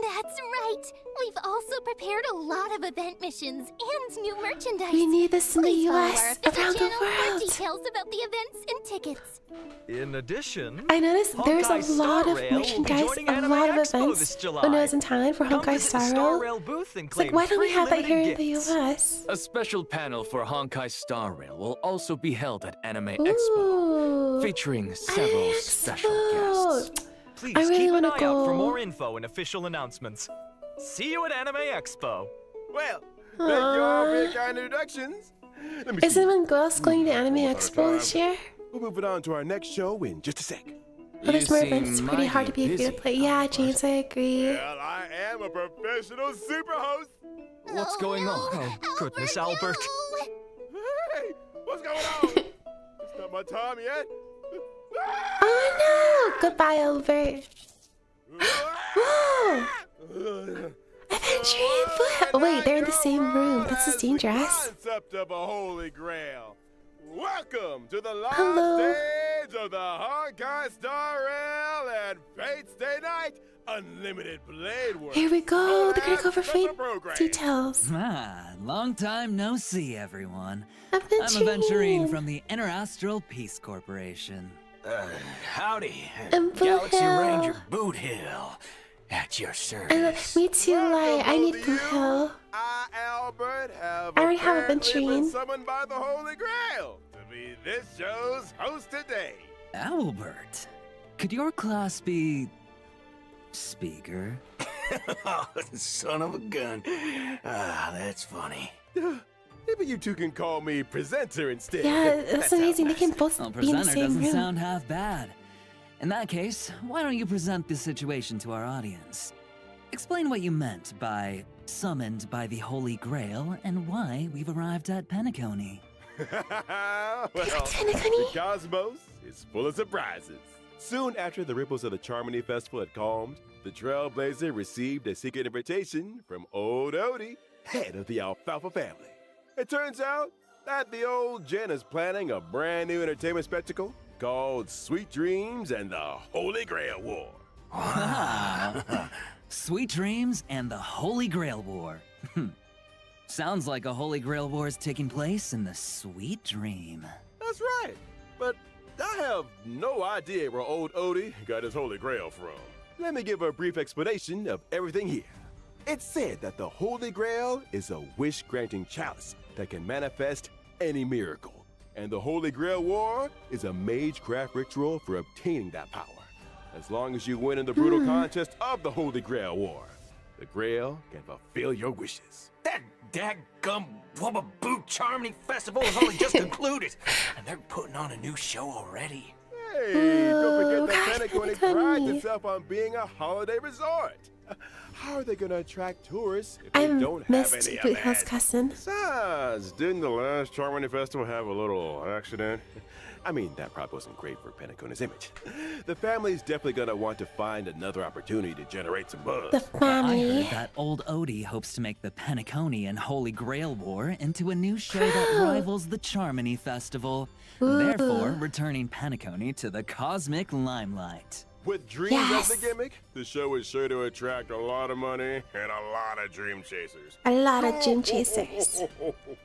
That's right. We've also prepared a lot of event missions and new merchandise. We need this in the Please follow our US, official around the channel for world. details about the events and tickets. In addition, I noticed there's Honkai a lot Star of Rail will be merchandise, joining a Anime lot of Expo events. this July. When I was in Thailand for Come Honkai visit the Star Star Rail, Rail booth and it's like, claim why don't we free have that limited here in the gifts. US? A special panel for Honkai Star Rail will also be held at Anime Expo, Ooh. featuring several special Expo. guests. Please I really keep an wanna eye out for go. more info and official announcements. See you at Anime Expo. Well, thank you all for your kind introductions. Let me Is see. anyone else going to Anime One at a Expo this time. year? We'll move it on to our next show in just a sec. Oh, there's You more seem events. It's pretty hard to be a mighty free to play. busy, Yeah, Albert. James, I agree. Well, I am a professional super host. What's going on? Oh, goodness, Albert. no. Hey, what's going on? It's not my time yet. Oh no! Goodbye, Albert. Whoa! Adventuring foot. Wait, they're in the same room. This is dangerous. The concept of a holy grail. Welcome to the live Hello. stage of the Honkai Star Rail and Fate Stay Night Unlimited Blade Work. Here we go. They're gonna go over Special fate program. details. Ah, long time no see, everyone. I'm Adventuring. Aventurine from the Interastral Peace Corporation. Howdy. And Blue Galaxy Hill. Ranger Boot Hill. At your And service. me too, Lai. I need Welcome, Blue both of Hill. you. I, Albert, have I already have apparently been Adventuring. summoned by the Holy Grail to be this show's host today. Albert, could your class be... speaker? Son of a gun. Ah, that's funny. Maybe you two can call me presenter instead. Yeah, That that's sounds amazing. They nice. can both Well, be in the presenter same doesn't room. sound half bad. In that case, why don't you present the situation to our audience? Explain what you meant by summoned by the Holy Grail and why we've arrived at Penacony. Well, Penacony? the cosmos is full of surprises. Soon after the ripples of the Charmony Festival had calmed, the Trailblazer received a secret invitation from old Odie, head of the Alfalfa family. It turns out that the old Jen is planning a brand new entertainment spectacle called Sweet Dreams and the Holy Grail War. Sweet Dreams and the Holy Grail War. Sounds like a Holy Grail War is taking place in the Sweet Dream. That's right, but I have no idea where old Odie got his Holy Grail from. Let me give a brief explanation of everything here. It's said that the Holy Grail is a wish-granting chalice that can manifest any miracle. And the Holy Grail War is a magecraft ritual for obtaining that power. As long as you win in the brutal contest of the Holy Grail War, the Grail can fulfill your wishes. That daggum Wubba Boot Charmony Festival has only just concluded, and they're putting on a new show already. Hey, don't Ooh, forget that God, Penacony Penacony. prides itself on being a holiday resort. How are are they gonna attract tourists if I they don't have missed any Boot Hill's events? cousin. Besides, didn't the last Charmony Festival have a little accident? I mean, that probably wasn't great for Pennacona's image. The family's definitely gonna want to find another opportunity to generate some buzz. The I family. heard that old Odie hopes to make the Pennaconian Holy Grail War into a new show that rivals the Charmony Festival, therefore returning Pennacony to the cosmic limelight. With dreams Yes. as the gimmick, the show is sure to attract a lot of money and a lot of dream chasers. A lot of dream chasers.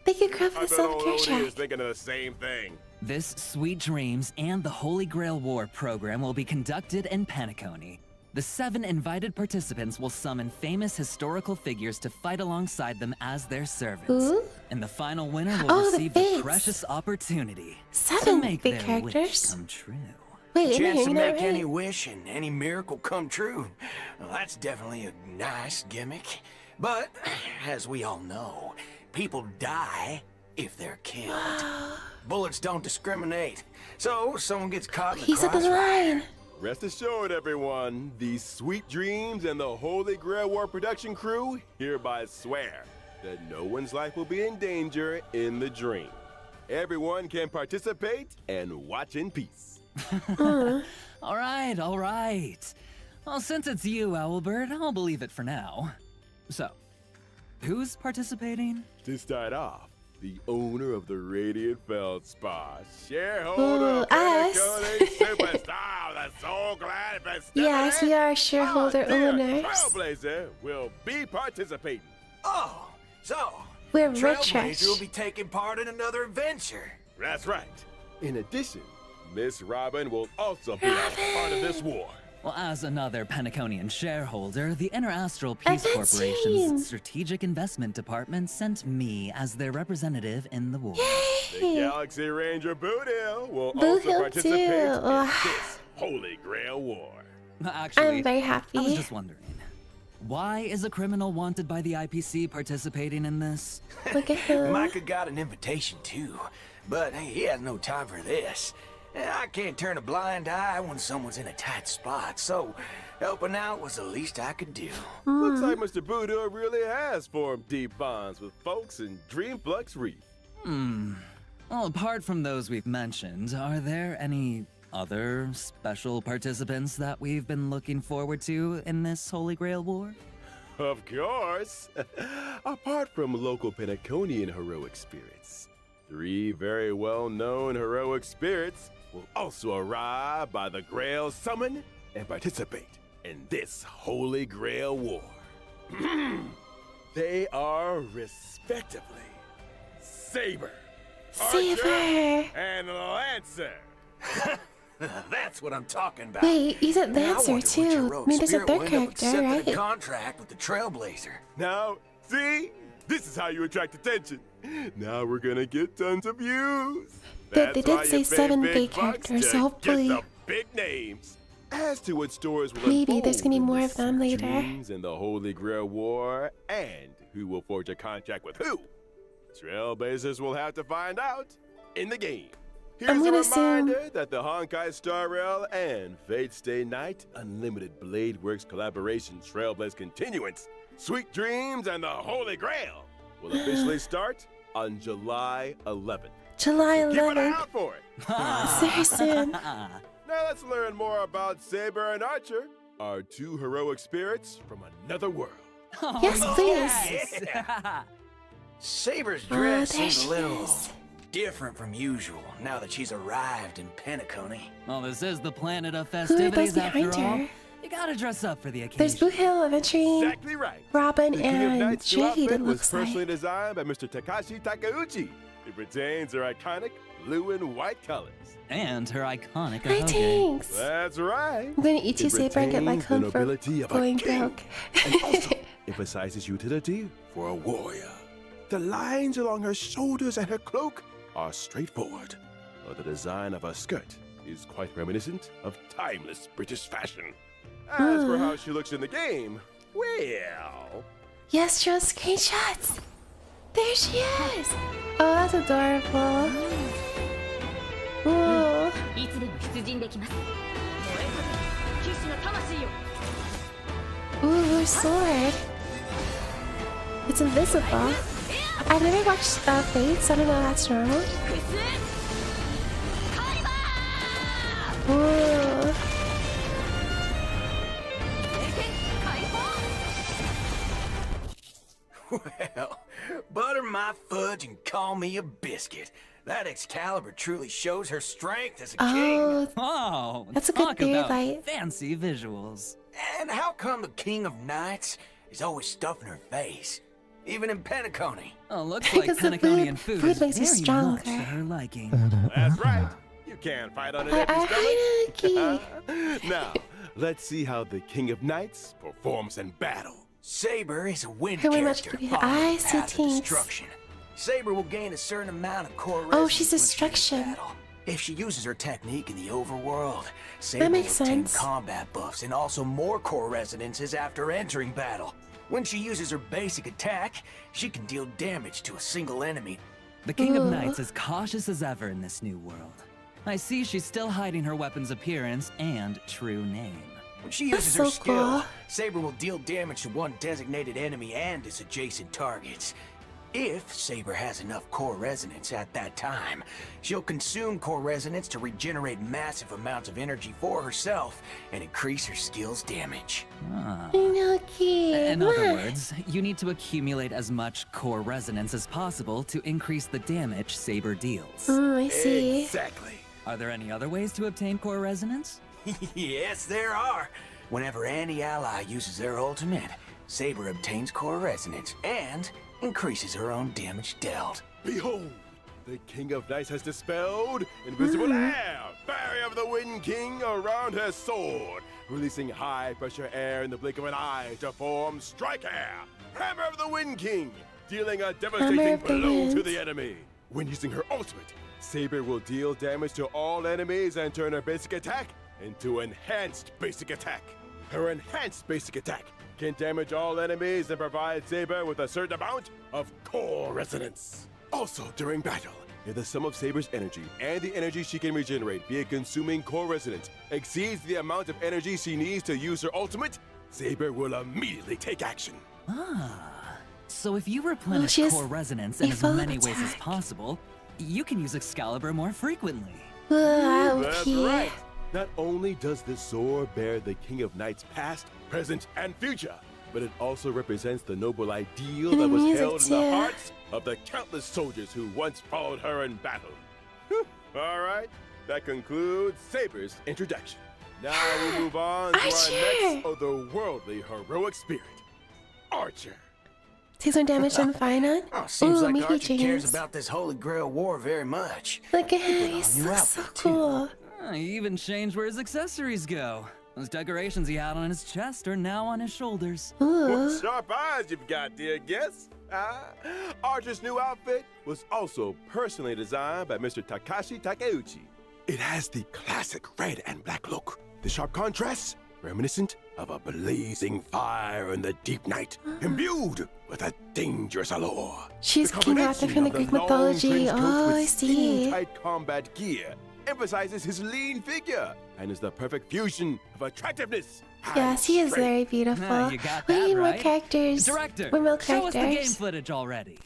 Thank you, Crow, for I the bet old self-care Odie is check. thinking of the same thing. This Sweet Dreams and the Holy Grail War program will be conducted in Pennacony. The 7 invited participants will summon famous historical figures to fight alongside them as their servants. Ooh. And the final winner will Oh, the receive the fates. precious opportunity to 7 make big their wish characters. come true. Wait, am I Chance to hearing that make any right? wish and any miracle come true. Well, that's definitely a nice gimmick. But, as we all know, people die if they're killed. Bullets don't discriminate. So, if someone gets caught in the He's at the crossfire, line. Rest assured, everyone, the Sweet Dreams and the Holy Grail War production crew hereby swear that no one's life will be in danger in the dream. Everyone can participate and watch in peace. All right, all right. Well, since it's you, Owlbird, I'll believe it for now. So, who's participating? To start off, the owner of the Radiant Feldspar, shareholder Ooh, of us. Penacony Superstar, the Soul Glad Festivity. Yes, we are shareholder our dear owners. Trailblazer will be participating. oh, so We're Trailblazer rich. will be taking part in another adventure. That's right. In addition, Miss Robin will also be a part of this war. Well, as another Pennaconian shareholder, the Interastral Peace Advancing. Corporation's Strategic Investment Department sent me as their representative in the war. The Yay! Galaxy Ranger Boot Hill will Boot also Hill participate too. in Ugh. this Holy Grail War. Actually, I'm very I was happy. just wondering, why is a criminal wanted by the IPC participating in this? Look at him. Micah got an invitation too, but he has no time for this. I can't turn a blind eye when someone's in a tight spot, so helping out was the least I could do. Looks like Mr. Boot Hill really has formed deep bonds with folks in Dreamflux Reef. Well, apart from those we've mentioned, are there any other special participants that we've been looking forward to in this Holy Grail War? Of course. Apart from local Pennaconian heroic spirits, 3 very well-known heroic spirits will also arrive by the Grail Summon and participate in this Holy Grail War. They are respectively Saber, Archer, Saber. and Lancer. That's what I'm talking about. Wait, he's a Now, I dancer wonder which too. I heroic mean, there's a spirit third will end up character, accepting right? a contract with the Trailblazer. Now, see? This is how you attract attention. Now we're gonna get tons of views. They did why say you pay 7 big big bucks characters, to so hopefully- get the big names. As to what stories will Maybe there's gonna be unfold in more the of them Sweet later. Dreams and the Holy Grail War, and who will forge a contract with who, Trailblazers will have to find out in the game. Here's I'm a gonna assume- reminder that the Honkai Star Rail and Fate Stay Night Unlimited Blade Works collaboration Trailblaze Continuance, Sweet Dreams and the Holy Grail will officially start on July 11th. July Keep an eye 11th. out for it. Very soon. Now let's learn more about Saber and Archer, our 2 heroic spirits from another world. Yes, please. Saber's Oh, dress there seems she a little is. different from usual now that she's arrived in Pennacony. Well, this is the planet of Who are those festivities after behind all. her? You gotta dress up for the occasion. There's Boot Hill adventuring Exactly right. Robin The King of and Knights' new Jade, outfit it was looks personally like. designed by Mr. Takashi Takeuchi. It retains their iconic blue and white colors. And her iconic Hi, ahoge. thanks. That's right. I'm gonna eat you, It Saber, and get my retains the code for nobility of a going king, broke. and also emphasizes utility for a warrior. The lines along her shoulders and her cloak are straightforward, while the design of her skirt is quite reminiscent of timeless British fashion. As for how she looks in the game, well, Yes, show screenshots. There she is. Oh, that's adorable. Ooh. いつでも出陣できます燃えかける騎士の魂よ Ooh, her sword. It's invisible. I've never watched Fate, so I don't know if that's normal. Ooh. Well, butter my fudge and call me a biscuit. That Excalibur truly shows her strength as a king. Oh, Oh, That's a good talk beard about light. fancy visuals. And how come the King of Knights is always stuffing her face? Even in Penacony. Oh, looks like Because the Penaconian food food is makes you very stronger. much to her liking. That's right. You can't fight on an empty Hierarchy. stomach. Now, let's see how the King of Knights performs in battle. Saber is a wind Her much character prettier. following I the see path of things. destruction. Saber will gain a certain amount of core Oh, resonance she's when she is in destruction. battle. If she uses her technique in the overworld, Saber makes will obtain sense. combat buffs and also more core resonances after entering battle. When she uses her basic attack, she can deal damage to a single enemy. The King of Ooh. Knights is cautious as ever in this new world. I see she's still hiding her weapon's appearance and true name. When she That's uses her so skill, cool. Saber will deal damage to one designated enemy and its adjacent targets. If Saber has enough core resonance at that time, she'll consume core resonance to regenerate massive amounts of energy for herself and increase her skill's damage. Ah. Inoki. In other words, you need to accumulate as much core resonance as possible to increase the damage Saber deals. I see. Exactly. Are there any other ways to obtain core resonance? Yes, there are. Whenever any ally uses their ultimate, Saber obtains core resonance and increases her own damage dealt. Behold, the King of Knights has dispelled invisible air, barrier of the Wind King around her sword, releasing high-pressure air in the blink of an eye to form Strike Air, Hammer of the Wind King, dealing a Hammer devastating of the blow to Wind. the enemy. When using her ultimate, Saber will deal damage to all enemies and turn her basic attack into Enhanced Basic Attack. Her Enhanced Basic Attack can damage all enemies and provide Saber with a certain amount of core resonance. Also, during battle, if the sum of Saber's energy and the energy she can regenerate via consuming core resonance exceeds the amount of energy she needs to use her ultimate, Saber will immediately take action. Ah. So if you replenish she has core resonance in as evolve many ways as attack. possible, you can use Excalibur more frequently. Wow, That's okay. right. Not only does this sword bear the King of Knights past, present, and future, but it also represents the noble ideal And that the was music, held in the too. hearts of the countless soldiers who once followed her in battle. Whew. All right, that concludes Saber's introduction. Now we move on to our Archer! next otherworldly heroic spirit, Archer. Takes more damage than Phainon. Oh, seems Ooh, like Mickey Archer cares James. about this Holy Grail war very much. Look at him, on he new looks so outfit, too. cool. He even changed where his accessories go. Those decorations he had on his chest are now on his shoulders. Ooh. What sharp eyes you've got, dear guest. Archer's new outfit was also personally designed by Mr. Takashi Takeuchi. It has the classic red and black look. The sharp contrasts, reminiscent of a blazing fire in the deep night, imbued with a dangerous allure. She's The King Arthur combination from the of Greek long mythology. trench coat Oh, with I see. skin-tight combat gear emphasizes his lean figure and is the perfect fusion of attractiveness. and Yes, he is strength. very beautiful. Ah, you got We that need more right. characters. Director, We're more show us the game characters. footage already.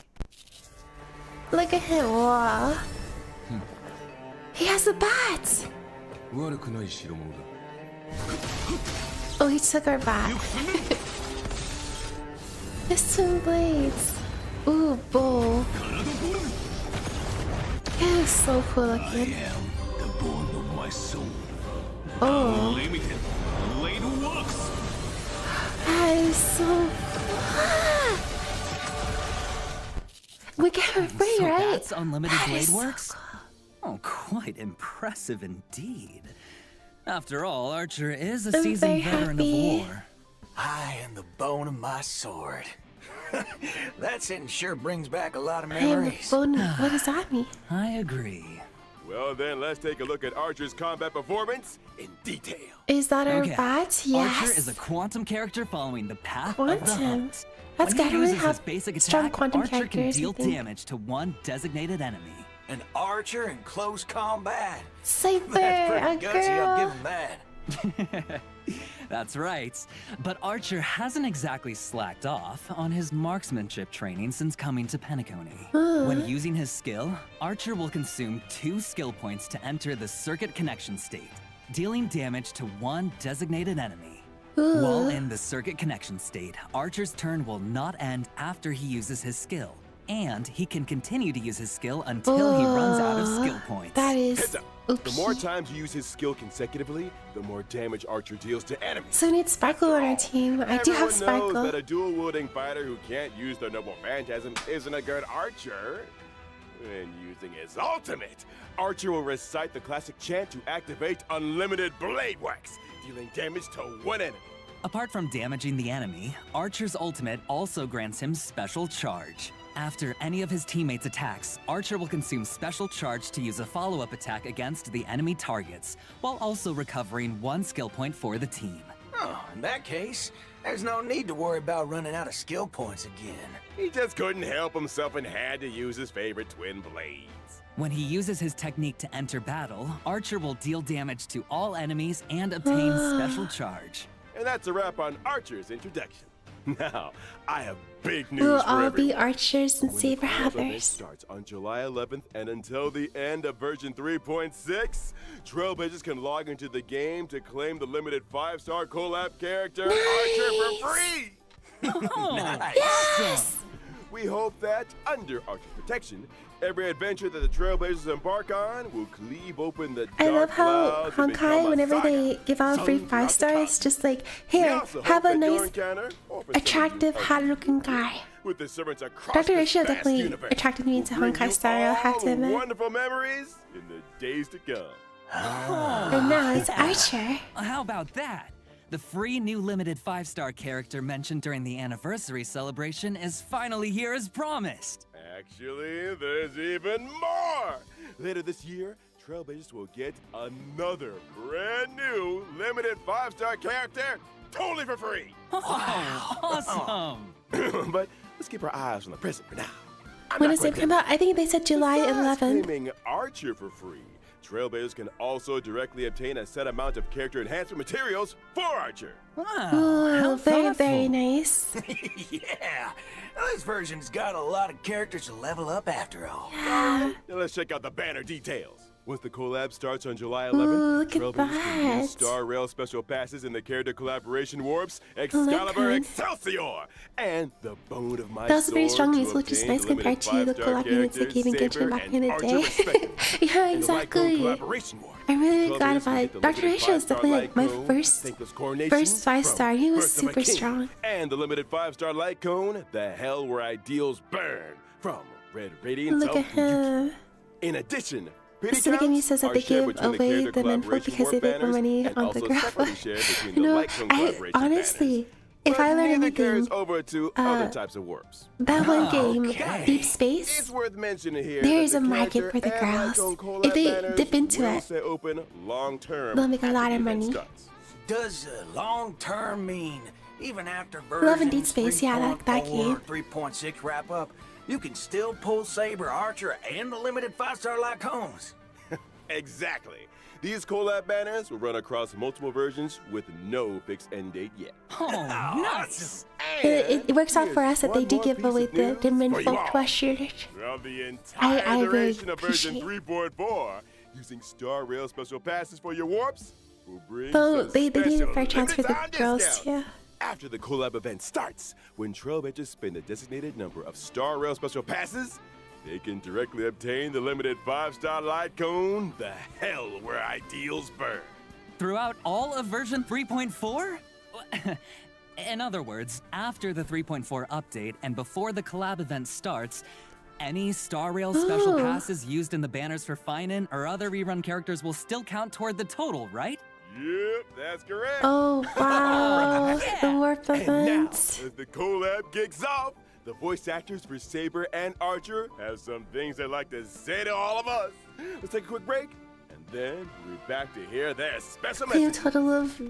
Look at him. Whoa. He has the bats. Oh, he took our bat. His twin blades. Ooh, bull. Yeah, it's so cool looking. Oh. That is so. Ah! We get her free, So right? that's unlimited That blade is so works? cool. Oh, quite impressive indeed. After all, Archer is a I'm seasoned very veteran happy. of war. I am the bone of my sword. That sentence sure brings back a lot of I am the memories. bone. What does that mean? I agree. Well, then let's take a look at Archer's combat performance in detail. Is that our Okay. bat? Yes. Archer is a quantum character following the path of the Quantum. hunt. That's When he gotta really uses his have basic strong attack, quantum Archer can characters, I deal think. damage to one designated enemy. An archer in close combat. Saber, That's a pretty gutsy, I'll give girl. him that. That's right. But Archer hasn't exactly slacked off on his marksmanship training since coming to Penacony. When using his skill, Archer will consume 2 skill points to enter the circuit connection state, dealing damage to 1 designated enemy. While in the circuit connection state, Archer's turn will not end after he uses his skill, and he can continue to use his skill until he runs out of skill points. That is. Heads up. The more times you use his skill consecutively, the more damage Archer deals to enemies. So we need Sparkle on our team. I do have Everyone knows Sparkle. that a dual-wielding fighter who can't use their noble phantasm isn't a good archer. When using his ultimate, Archer will recite the classic chant to activate unlimited blade wax, dealing damage to 1 enemy. Apart from damaging the enemy, Archer's ultimate also grants him special charge. After any of his teammates' attacks, Archer will consume special charge to use a follow-up attack against the enemy targets, while also recovering 1 skill point for the team. Oh, in that case, there's no need to worry about running out of skill points again. He just couldn't help himself and had to use his favorite twin blades. When he uses his technique to enter battle, Archer will deal damage to all enemies and obtain special charge. And that's a wrap on Archer's introduction. Now, I have big news We'll for all everyone. be archers and When the saber collab event havers. starts on July 11th and until the end of version 3.6, Trailblazers can log into the game to claim the limited 5-star collab character Archer for free. Nice. Yes! We hope that, under Archer's protection, every adventure that the Trailblazers embark on will cleave open the dark I love how clouds and become Honkai, a whenever saga. they give out free Sung 5 throughout the stars, just like, We here, also have hope a that your nice, encounter offers some attractive, new hot-looking guy. with the servants across Dr. this Ratio vast definitely universe attracted me to will bring Honkai you style, I have all to admit. wonderful memories in the days to come. And now it's Archer. How about that? The free new limited 5-star character mentioned during the anniversary celebration is finally here as promised. Actually, there's even more! Later this year, Trailblazers will get another brand new limited 5-star character totally for free! Oh, awesome! But let's keep our eyes on the present for now. I'm When not does it quite come done. out? I think they said July Besides 11th. claiming Archer for free, Trailblazers can also directly obtain a set amount of character enhancement materials for Archer. Wow, Oh, how very, very thoughtful. nice. Yeah. This version's got a lot of characters to level up after all. Now let's check out the banner details. Once the collab starts on July 11th, Ooh, look at Trailblazers can use that. Star Rail special passes in the character collaboration warps Excalibur good. Excelsior and the Bone of My That was a very Sword strong to news, which is obtain nice compared to the limited 5-star collab units that characters gave and Saber Genshin back and in the Archer day. respectively. Yeah, In the Light Cone exactly. collaboration warp, I'm really glad Trailblazers about can it. get the Dr. limited Ratio is 5-star definitely like my Light Cone, first Thankless Coronation first 5-star. from He was Birth of a super King, strong. And the limited 5-star Light Cone, the Hell Where Ideals Burn, from Red Radiance Look of at him. In addition, Mr. Nagami says that they give away the Menfo because they make more money on the graphic. You know, I honestly, if I learn anything, over to other types of warps. that one game, Okay. Deep It's Space, worth mentioning here there that is the a market character for the and girls. Light Cone If they collab banners dip into will it, stay open long-term they'll make a lot after of the event money. starts. Does long-term mean even after Love and versions Deep Space, yeah, that 3.4 game. or 3.6 wrap up, you can still pull Saber, Archer, and the limited 5-star Light Cones? Exactly. These collab banners will run across multiple versions with no fixed end date yet. Oh, nice! It works out for us that they One do more give piece away of the news for Menfo you all. to us shooters. Throughout the I entire really duration of version appreciate- 3.4, using Star Rail special passes for your warps will bring Though some they need a special fair chance for the limited girls discounts. too. After the collab event starts, when Trailblazers spend a designated number of Star Rail special passes, they can directly obtain the limited 5-star Light Cone, the Hell Where Ideals Burn. Throughout all of version 3.4? In other words, after the 3.4 update and before the collab event starts, any Star Rail special Ooh. passes used in the banners for Phainon or other rerun characters will still count toward the total, right? Yep, that's correct. Oh wow, the warp And now, events. as the collab kicks off, the voice actors for Saber and Archer have some things they'd like to say to all of us. Let's take a quick break, and then we'll be back to hear their special Clean message. total of.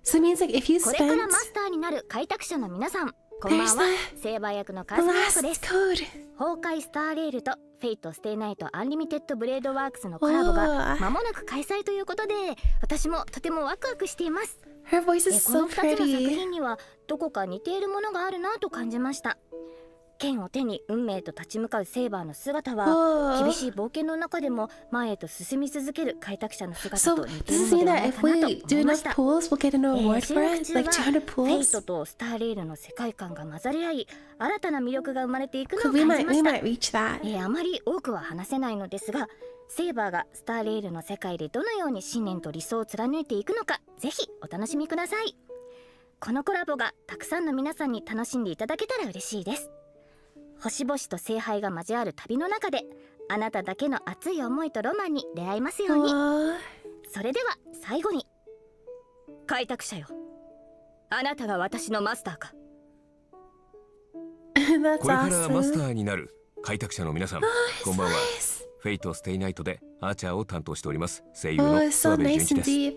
So it means like if you これから spent マスターになる開拓者の皆さん、こんばんは。 There's セーバー役のカ the ズマコで last す。 code. 崩壊スターレールとフェイトステイナイトアンリミテッドブレードワークスのコラボが間もなく開催ということで、私もとてもワクワクしています。 Her voice is この so 2つの作 pretty. 品にはどこか似ているものがあるなと感じました。剣を手に運命と立ち向かうセーバーの姿は、厳しい冒険の中でも前へと進み続ける開拓者の姿 So と似て does い this るの mean では that ない if かなと we 思 do いま enough した。 pulls, we'll get an award 収 for 録 it? 中 Like は 200 フェイ pulls? トとスターレールの世界観が混ざり合い、新たな魅力が生まれていくの Could を we 感じ might ま we した。 might reach that. あまり多くは話せないのですが、セーバーがスターレールの世界でどのように信念と理想を貫いていくのか、ぜひお楽しみください。このコラボがたくさんの皆さんに楽しんでいただけたら嬉しいです。星々と聖杯が交わる旅の中で、あなただけの熱い思いとロマンに出会えますように。 Aww. それでは最後に、開拓者よ、あなたが私のマスターか。 That's これからマスタ awesome. ーになる開拓者の皆さん、こんばんは。フェイトステイナイトでアーチャーを担当しております声優 Oh, の it's 諏 so 訪部純 nice 一 and です。 deep.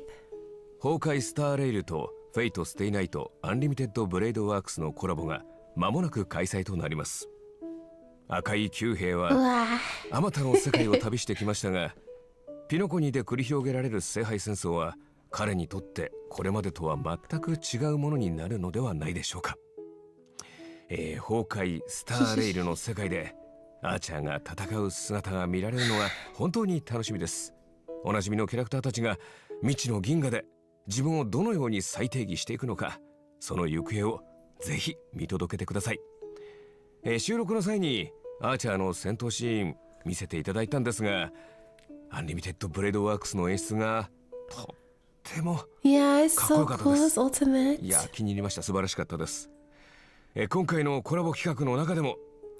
崩壊スターレイルとフェイトステイナイトアンリミテッドブレードワークスのコラボが間もなく開催となります。赤い騎兵は Wow. あまたの世界を旅してきましたが、ピノコニで繰り広げられる聖杯戦争は彼にとってこれまでとは全く違うものになるのではないでしょうか。崩壊スターレイルの世界でアーチャーが戦う姿が見られるのが本当に楽しみです。おなじみのキャラクターたちが未知の銀河で自分をどのように再定義していくのか、その行方をぜひ見届けてください。収録の際にアーチャーの戦闘シーン見せていただいたんですが、アンリミテッドブレードワークスの演出がとっても Yeah, it's かっこ so よかった cool. で It's す。 ultimate. いや、気に入りました。素晴らしかったです。今回のコラボ企画の中でも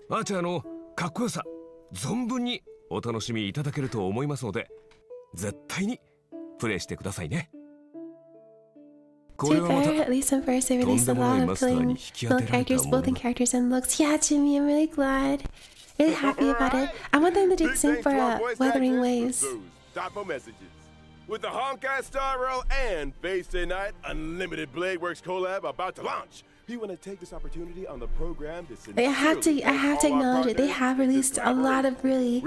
アーチャーのかっこよさ存分にお楽しみいただけると思いますので、絶対にプレイしてくださいね。こ To れ be はま fair, た at least at first they とん released で a もない lot マ of スター playing に引き当 male てられた characters, もの both in が characters and looks. Yeah, Jimmy, I'm really glad. Really happy about it. I want them to do the Big same thanks for to our voice Wuthering actors Waves. for those thoughtful messages. With the Honkai Star Rail and Face Day Night Unlimited Blade Works collab about to launch, we want to take this opportunity on the program to I have to acknowledge it. They have released a lot of really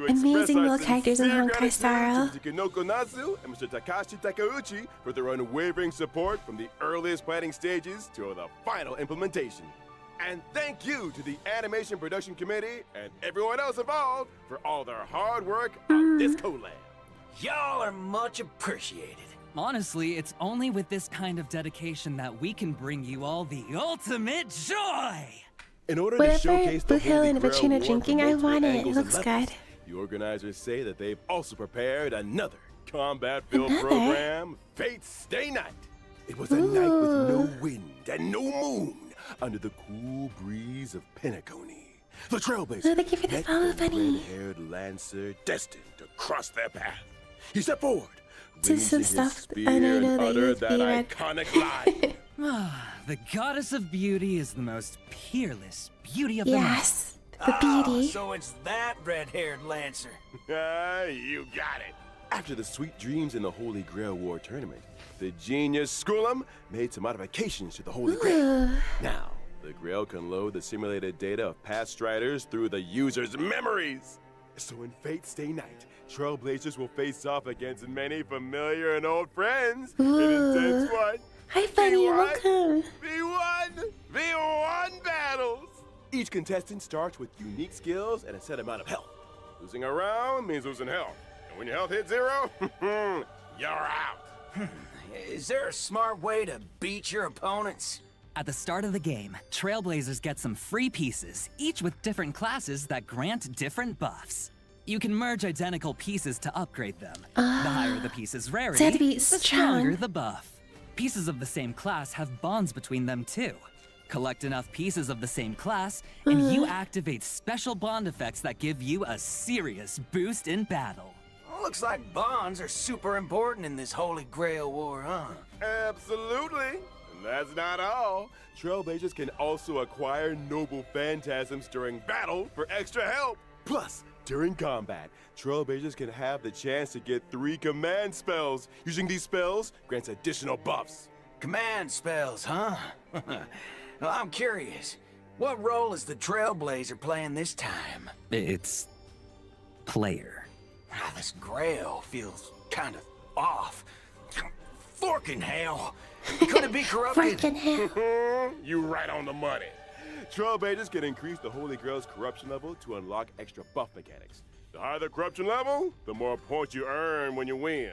amazing little characters in Honkai Star Rail. Kinoko Natsu and Mr. Takashi Takeuchi for their unwavering support from the earliest planning stages to the final implementation. And thank you to the Animation Production Committee and everyone else involved for all their hard work on this collab. Y'all are much appreciated. Honestly, it's only with this kind of dedication that we can bring you all the ultimate joy! In order to Whatever showcase the Blue Hill Holy and Grail Vachino War drinking, from I multiple want it. It angles and looks levels, good. the organizers say that they've also prepared another combat-filled Another? program, Fate Stay Night. It was a night with no wind and no moon under the cool breeze of Penacony. The Trailblazer Oh, thank you for the met follow, the Bunny. red-haired lancer destined to cross their path. He stepped forward, To some raising his stuff, spear and I know and that uttered you'd that be red. iconic line. The goddess of beauty is the most peerless beauty of them all. Yes, the beauty. So it's that red-haired Lancer. You got it. After the sweet dreams in the Holy Grail War tournament, the genius Skullum made some modifications to the Holy Grail. Now, the Grail can load the simulated data of past striders through the user's memories. So in Fate Stay Night, Trailblazers will face off against many familiar and old friends in intense one. Hi, Bunny, welcome. V1 battles. Each contestant starts with unique skills and a set amount of health. Losing a round means losing health. And when your health hits 0, you're out. Is there a smart way to beat your opponents? At the start of the game, Trailblazers get some free pieces, each with different classes that grant different buffs. You can merge identical pieces to upgrade them. The higher the piece's rarity, So you have to be the strong. stronger the buff. Pieces of the same class have bonds between them too. Collect enough pieces of the same class, and you activate special bond effects that give you a serious boost in battle. Looks like bonds are super important in this Holy Grail War, huh? Absolutely. And that's not all. Trailblazers can also acquire noble phantasms during battle for extra help. Plus, during combat, Trailblazers can have the chance to get 3 command spells. Using these spells grants additional buffs. Command spells, huh? Well, I'm curious. What role is the Trailblazer playing this time? It's player. This grail feels kind of off. Forking hell. Could it be corrupted? Freaking hell. You right on the money. Trailblazers can increase the Holy Grail's corruption level to unlock extra buff mechanics. The higher the corruption level, the more points you earn when you win.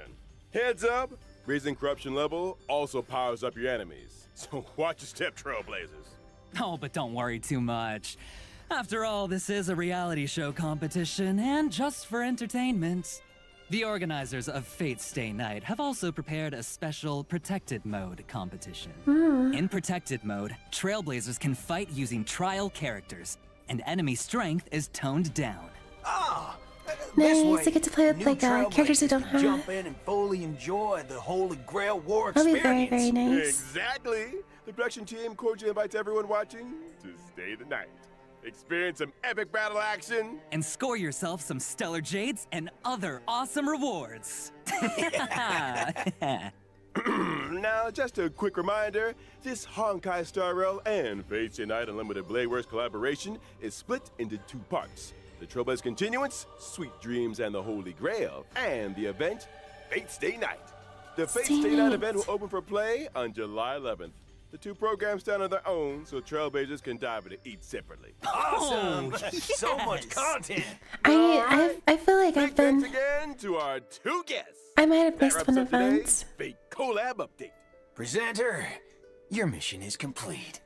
Heads up, raising corruption level also powers up your enemies. So watch your step, Trailblazers. Oh, but don't worry too much. After all, this is a reality show competition, and just for entertainment. The organizers of Fate's Stay Night have also prepared a special Protected Mode competition. In Protected Mode, Trailblazers can fight using trial characters, and enemy strength is toned down. Nice, I get to play with like characters we don't have. Jump in and fully enjoy the Holy Grail War That'll be experience. very, very nice. Exactly. The production team cordially invites everyone watching to stay the night. Experience some epic battle action. And score yourself some stellar jades and other awesome rewards. Now, just a quick reminder, this Honkai Star Rail and Fate's Stay Night Unlimited Blade Works collaboration is split into 2 parts. The Trailblaze Continuance, Sweet Dreams and the Holy Grail, and the event, Fate's Stay Night. The Fate's Stay Night event will open for play on July 11th. The 2 programs stand on their own, so Trailblazers can dive into each separately. Awesome! So much content! I feel like I've Thanks been. again to our 2 guests. I might have That missed wraps one up event. today's Fate Collab Update. Presenter, your mission is complete.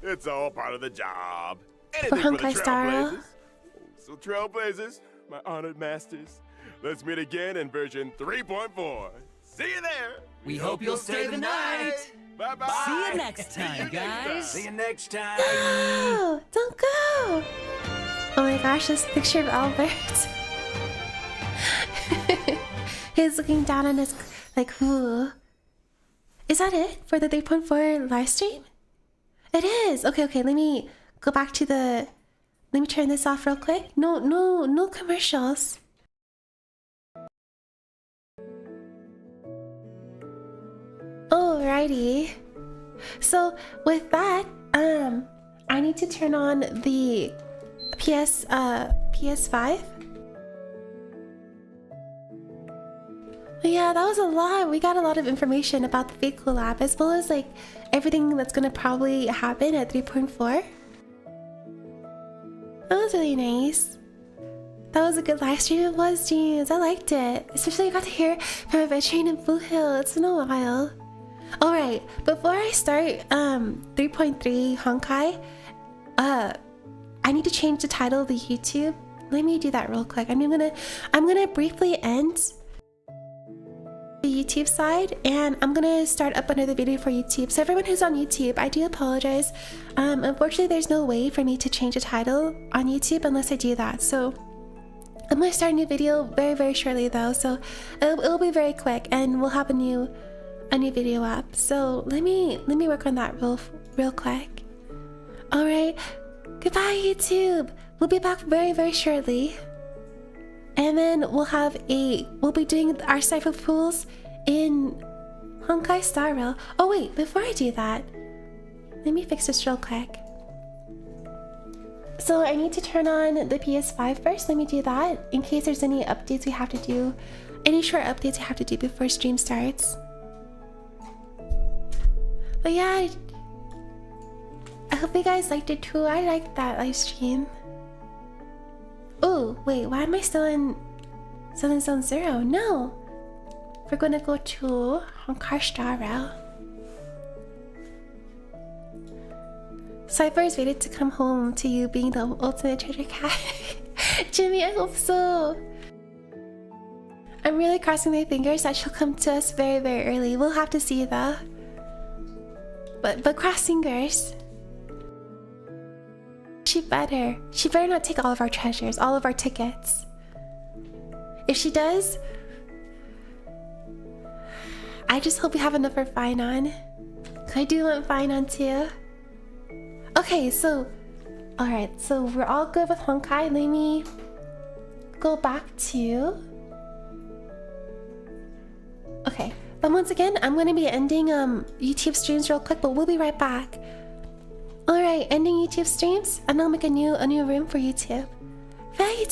It's all part of the job. For Anything for the Honkai Star Rail. Trailblazers. So Trailblazers, my honored masters, let's meet again in version 3.4. See you there. We hope you'll stay the night. Bye-bye. See you next time, guys. See you next time. No, don't go. Oh my gosh, this picture of Albert. He's looking down on his, like, ooh. Is that it for the 3.4 live stream? It is. Okay, let me go back to the, let me turn this off real quick. No commercials. Alrighty. So with that, I need to turn on the PS5. Yeah, that was a lot. We got a lot of information about the Fate collab, as well as like everything that's gonna probably happen at 3.4. That was really nice. That was a good live stream. It was, jeez. I liked it. Especially I got to hear from a veteran in Blue Hill. It's been a while. Alright, before I start 3.3 Honkai, I need to change the title of the YouTube. Let me do that real quick. I'm gonna briefly end the YouTube side, and I'm gonna start up another video for YouTube. So everyone who's on YouTube, I do apologize. Unfortunately, there's no way for me to change the title on YouTube unless I do that. So I'm gonna start a new video very, very shortly though. So it'll be very quick, and we'll have a new video up. So let me work on that real quick. All right, goodbye YouTube. We'll be back very, very shortly. And then we'll be doing our cipher pools in Honkai Star Rail. Oh wait, before I do that, let me fix this real quick. So I need to turn on the PS5 first. Let me do that in case there's any updates we have to do, any short updates we have to do before stream starts. But yeah, I hope you guys liked it too. I liked that live stream. Oh, wait, why am I still in Zone 0? No! We're gonna go to Honkai Star Rail. Cypher is ready to come home to you being the ultimate treasure cat. Jimmy, I hope so. I'm really crossing my fingers that she'll come to us very, very early. We'll have to see though. But cross fingers. She better not take all of our treasures, all of our tickets. If she does, I just hope we have enough for Phainon. I do want Phainon too. Okay, so, alright, so we're all good with Honkai. Let me go back to... Okay, but once again, I'm gonna be ending YouTube streams real quick, but we'll be right back. Alright, ending YouTube streams, and I'll make a new room for YouTube. Bye, YouTube.